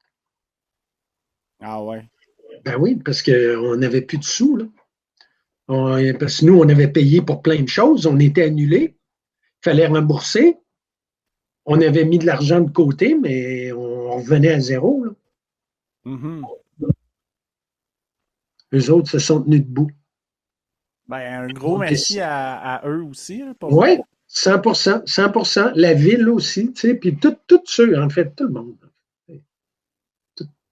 Ah ouais. Ben oui, parce qu'on n'avait plus de sous, là. Parce que nous, on avait payé pour plein de choses, on était annulés, il fallait rembourser. On avait mis de l'argent de côté, mais on revenait à zéro, là. Eux autres se sont tenus debout. Ben, un gros merci à eux aussi. Oui, 100%, 100%. La ville aussi, tu sais, puis tous ceux, en fait, tout le monde.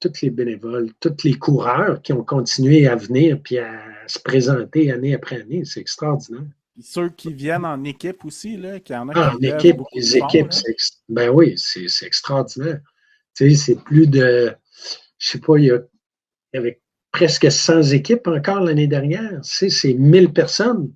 Tous les bénévoles, tous les coureurs qui ont continué à venir puis à se présenter année après année, c'est extraordinaire. Puis ceux qui viennent en équipe aussi, là, qu'il y en a en équipe, les équipes, ben oui, c'est extraordinaire. Tu sais, c'est plus de, je sais pas, il y avait presque 100 équipes encore l'année dernière. Tu sais, c'est 1000 personnes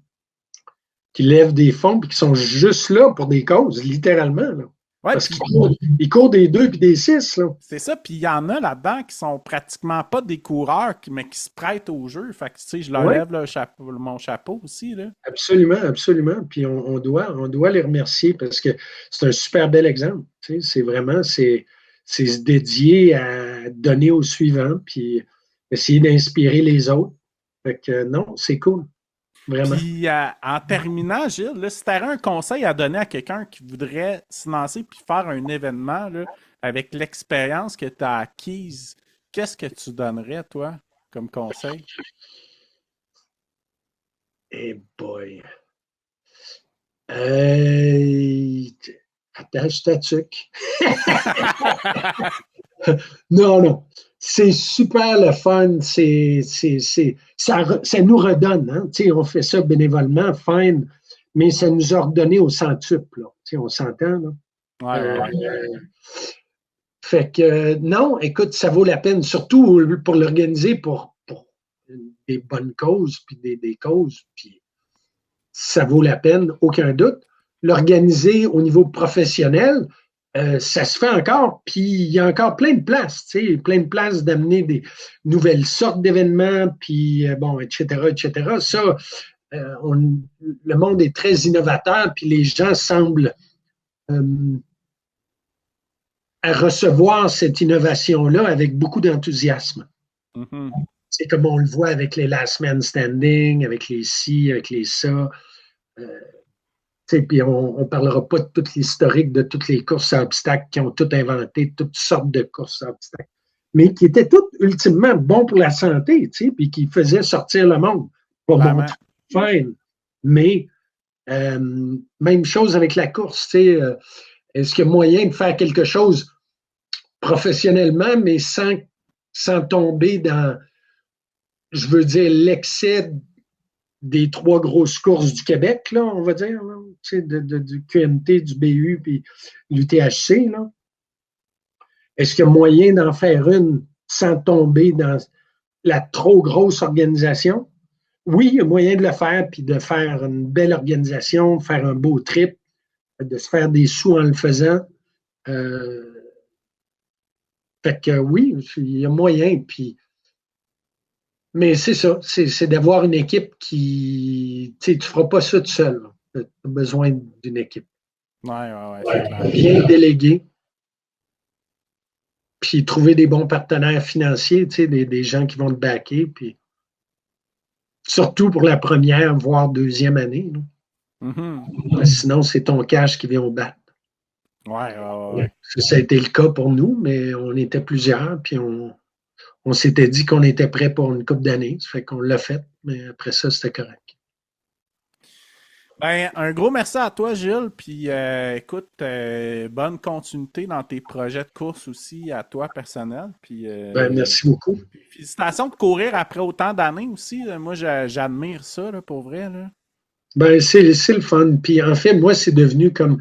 qui lèvent des fonds et qui sont juste là pour des causes, littéralement. Là. Ouais, parce qu'ils courent des 2 puis des 6. Là. C'est ça, puis il y en a là-dedans qui sont pratiquement pas des coureurs, mais qui se prêtent au jeu. Fait que, tu sais, je leur lève mon chapeau aussi. Là. Absolument. Puis on doit les remercier parce que c'est un super bel exemple. Tu sais, c'est vraiment, c'est se dédier à donner aux suivants puis essayer d'inspirer les autres. Fait que non, c'est cool. vraiment. Puis, en terminant, Gilles, là, si tu avais un conseil à donner à quelqu'un qui voudrait se lancer puis faire un événement là, avec l'expérience que tu as acquise, qu'est-ce que tu donnerais, toi, comme conseil? Eh boy. Euh, Attache ta tuque. Non, non. C'est super le fun. Ça nous redonne. Hein? On fait ça bénévolement, fine, mais ça nous a redonné au centuple. On s'entend. Là? Ouais. Fait que non, écoute, ça vaut la peine, surtout pour l'organiser pour des bonnes causes, puis des causes, puis ça vaut la peine, aucun doute. L'organiser au niveau professionnel, ça se fait encore, puis il y a encore plein de places, plein de places d'amener des nouvelles sortes d'événements, puis bon, etc., etc. Ça, le monde est très innovateur, puis les gens semblent à recevoir cette innovation-là avec beaucoup d'enthousiasme. Mm-hmm. C'est comme on le voit avec les Last Man Standing, avec les ci, avec les ça. Puis on ne parlera pas de toute l'historique de toutes les courses à obstacles qui ont toutes inventé toutes sortes de courses à obstacles, mais qui étaient toutes ultimement bons pour la santé, puis qui faisaient sortir le monde. Pas bon, fine. Mais même chose avec la course. Est-ce qu'il y a moyen de faire quelque chose professionnellement, mais sans tomber dans, je veux dire, l'excès des 3 grosses courses du Québec, là, on va dire, là, du QMT, du BU puis l'UTHC. Là. Est-ce qu'il y a moyen d'en faire une sans tomber dans la trop grosse organisation? Oui, il y a moyen de le faire, puis de faire une belle organisation, de faire un beau trip, de se faire des sous en le faisant. Fait que oui, il y a moyen, puis mais c'est ça, c'est d'avoir une équipe qui. Tu ne feras pas ça tout seul. Tu as besoin d'une équipe. Ouais. Bien déléguée. Puis trouver des bons partenaires financiers, des gens qui vont te backer. Puis surtout pour la première, voire deuxième année. Mm-hmm. Sinon, c'est ton cash qui vient au bat. Ouais. Ça a été le cas pour nous, mais on était plusieurs, puis on s'était dit qu'on était prêt pour une couple d'années. Ça fait qu'on l'a fait, mais après ça, c'était correct. Ben, un gros merci à toi, Gilles. Puis écoute, bonne continuité dans tes projets de course aussi à toi personnel. Puis, merci beaucoup. Félicitations de courir après autant d'années aussi. Moi, j'admire ça, là, pour vrai. Là. Ben, c'est le fun. Puis en fait, moi, c'est devenu comme.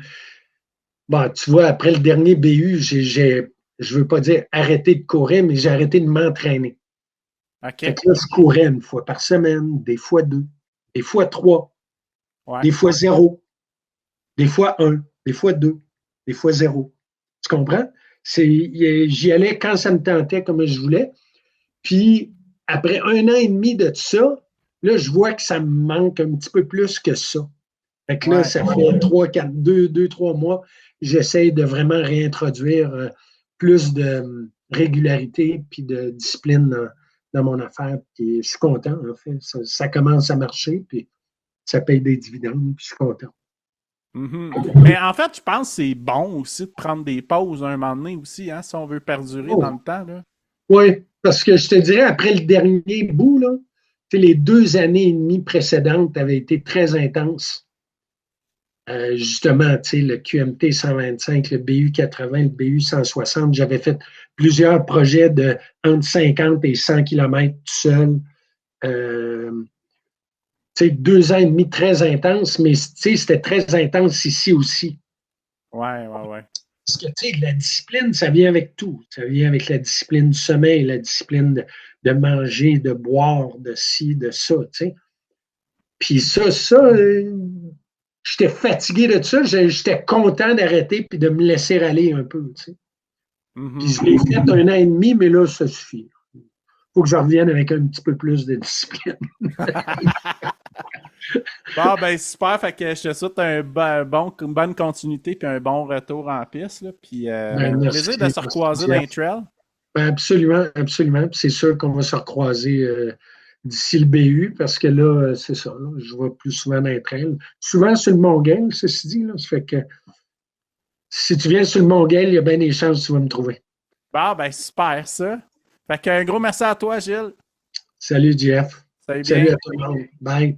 Bon, tu vois, après le dernier BU, je ne veux pas dire arrêter de courir, mais j'ai arrêté de m'entraîner. OK. Fait que là, je courais une fois par semaine, des fois 2, des fois 3, des fois 0, des fois 1, des fois 2, des fois 0. Tu comprends? J'y allais quand ça me tentait, comme je voulais. Puis, après 1 an et demi de ça, là, je vois que ça me manque un petit peu plus que ça. Fait que là, ça fait 2-3 mois, j'essaie de vraiment réintroduire plus de régularité puis de discipline dans mon affaire. Puis je suis content, en fait. Ça commence à marcher, puis ça paye des dividendes, puis je suis content. Mm-hmm. Mais en fait, je pense que c'est bon aussi de prendre des pauses un moment donné aussi, hein, si on veut perdurer dans le temps. Là. Oui, parce que je te dirais, après le dernier bout, là, les 2 années et demie précédentes avaient été très intenses. Justement, le QMT 125, le BU 80, le BU 160, j'avais fait plusieurs projets de entre 50 et 100 km tout seul. 2 ans et demi très intenses, mais c'était très intense ici aussi. Ouais. Parce que la discipline, ça vient avec tout. Ça vient avec la discipline du sommeil, la discipline de manger, de boire, de ci, de ça. Puis ça, j'étais fatigué de ça. J'étais content d'arrêter puis de me laisser aller un peu. Mm-hmm. Puis je l'ai fait 1 an et demi, mais là, ça suffit. Il faut que je revienne avec un petit peu plus de discipline. Bon, ben super. Fait que je te souhaite une bonne continuité puis un bon retour en piste. Là. Puis plaisir de se recroiser dans les trails. Ben, absolument, absolument. Puis c'est sûr qu'on va se recroiser d'ici le BU, parce que là, c'est ça, là, je vais plus souvent dans les trails. Souvent sur le Mont-Gail, ceci dit, là, ça fait que si tu viens sur le Mont-Gail, il y a bien des chances que tu vas me trouver. Bon, ben super, ça. Fait qu'un gros merci à toi, Gilles. Salut, Jeff. Salut bien. Salut à tout le monde. Bye.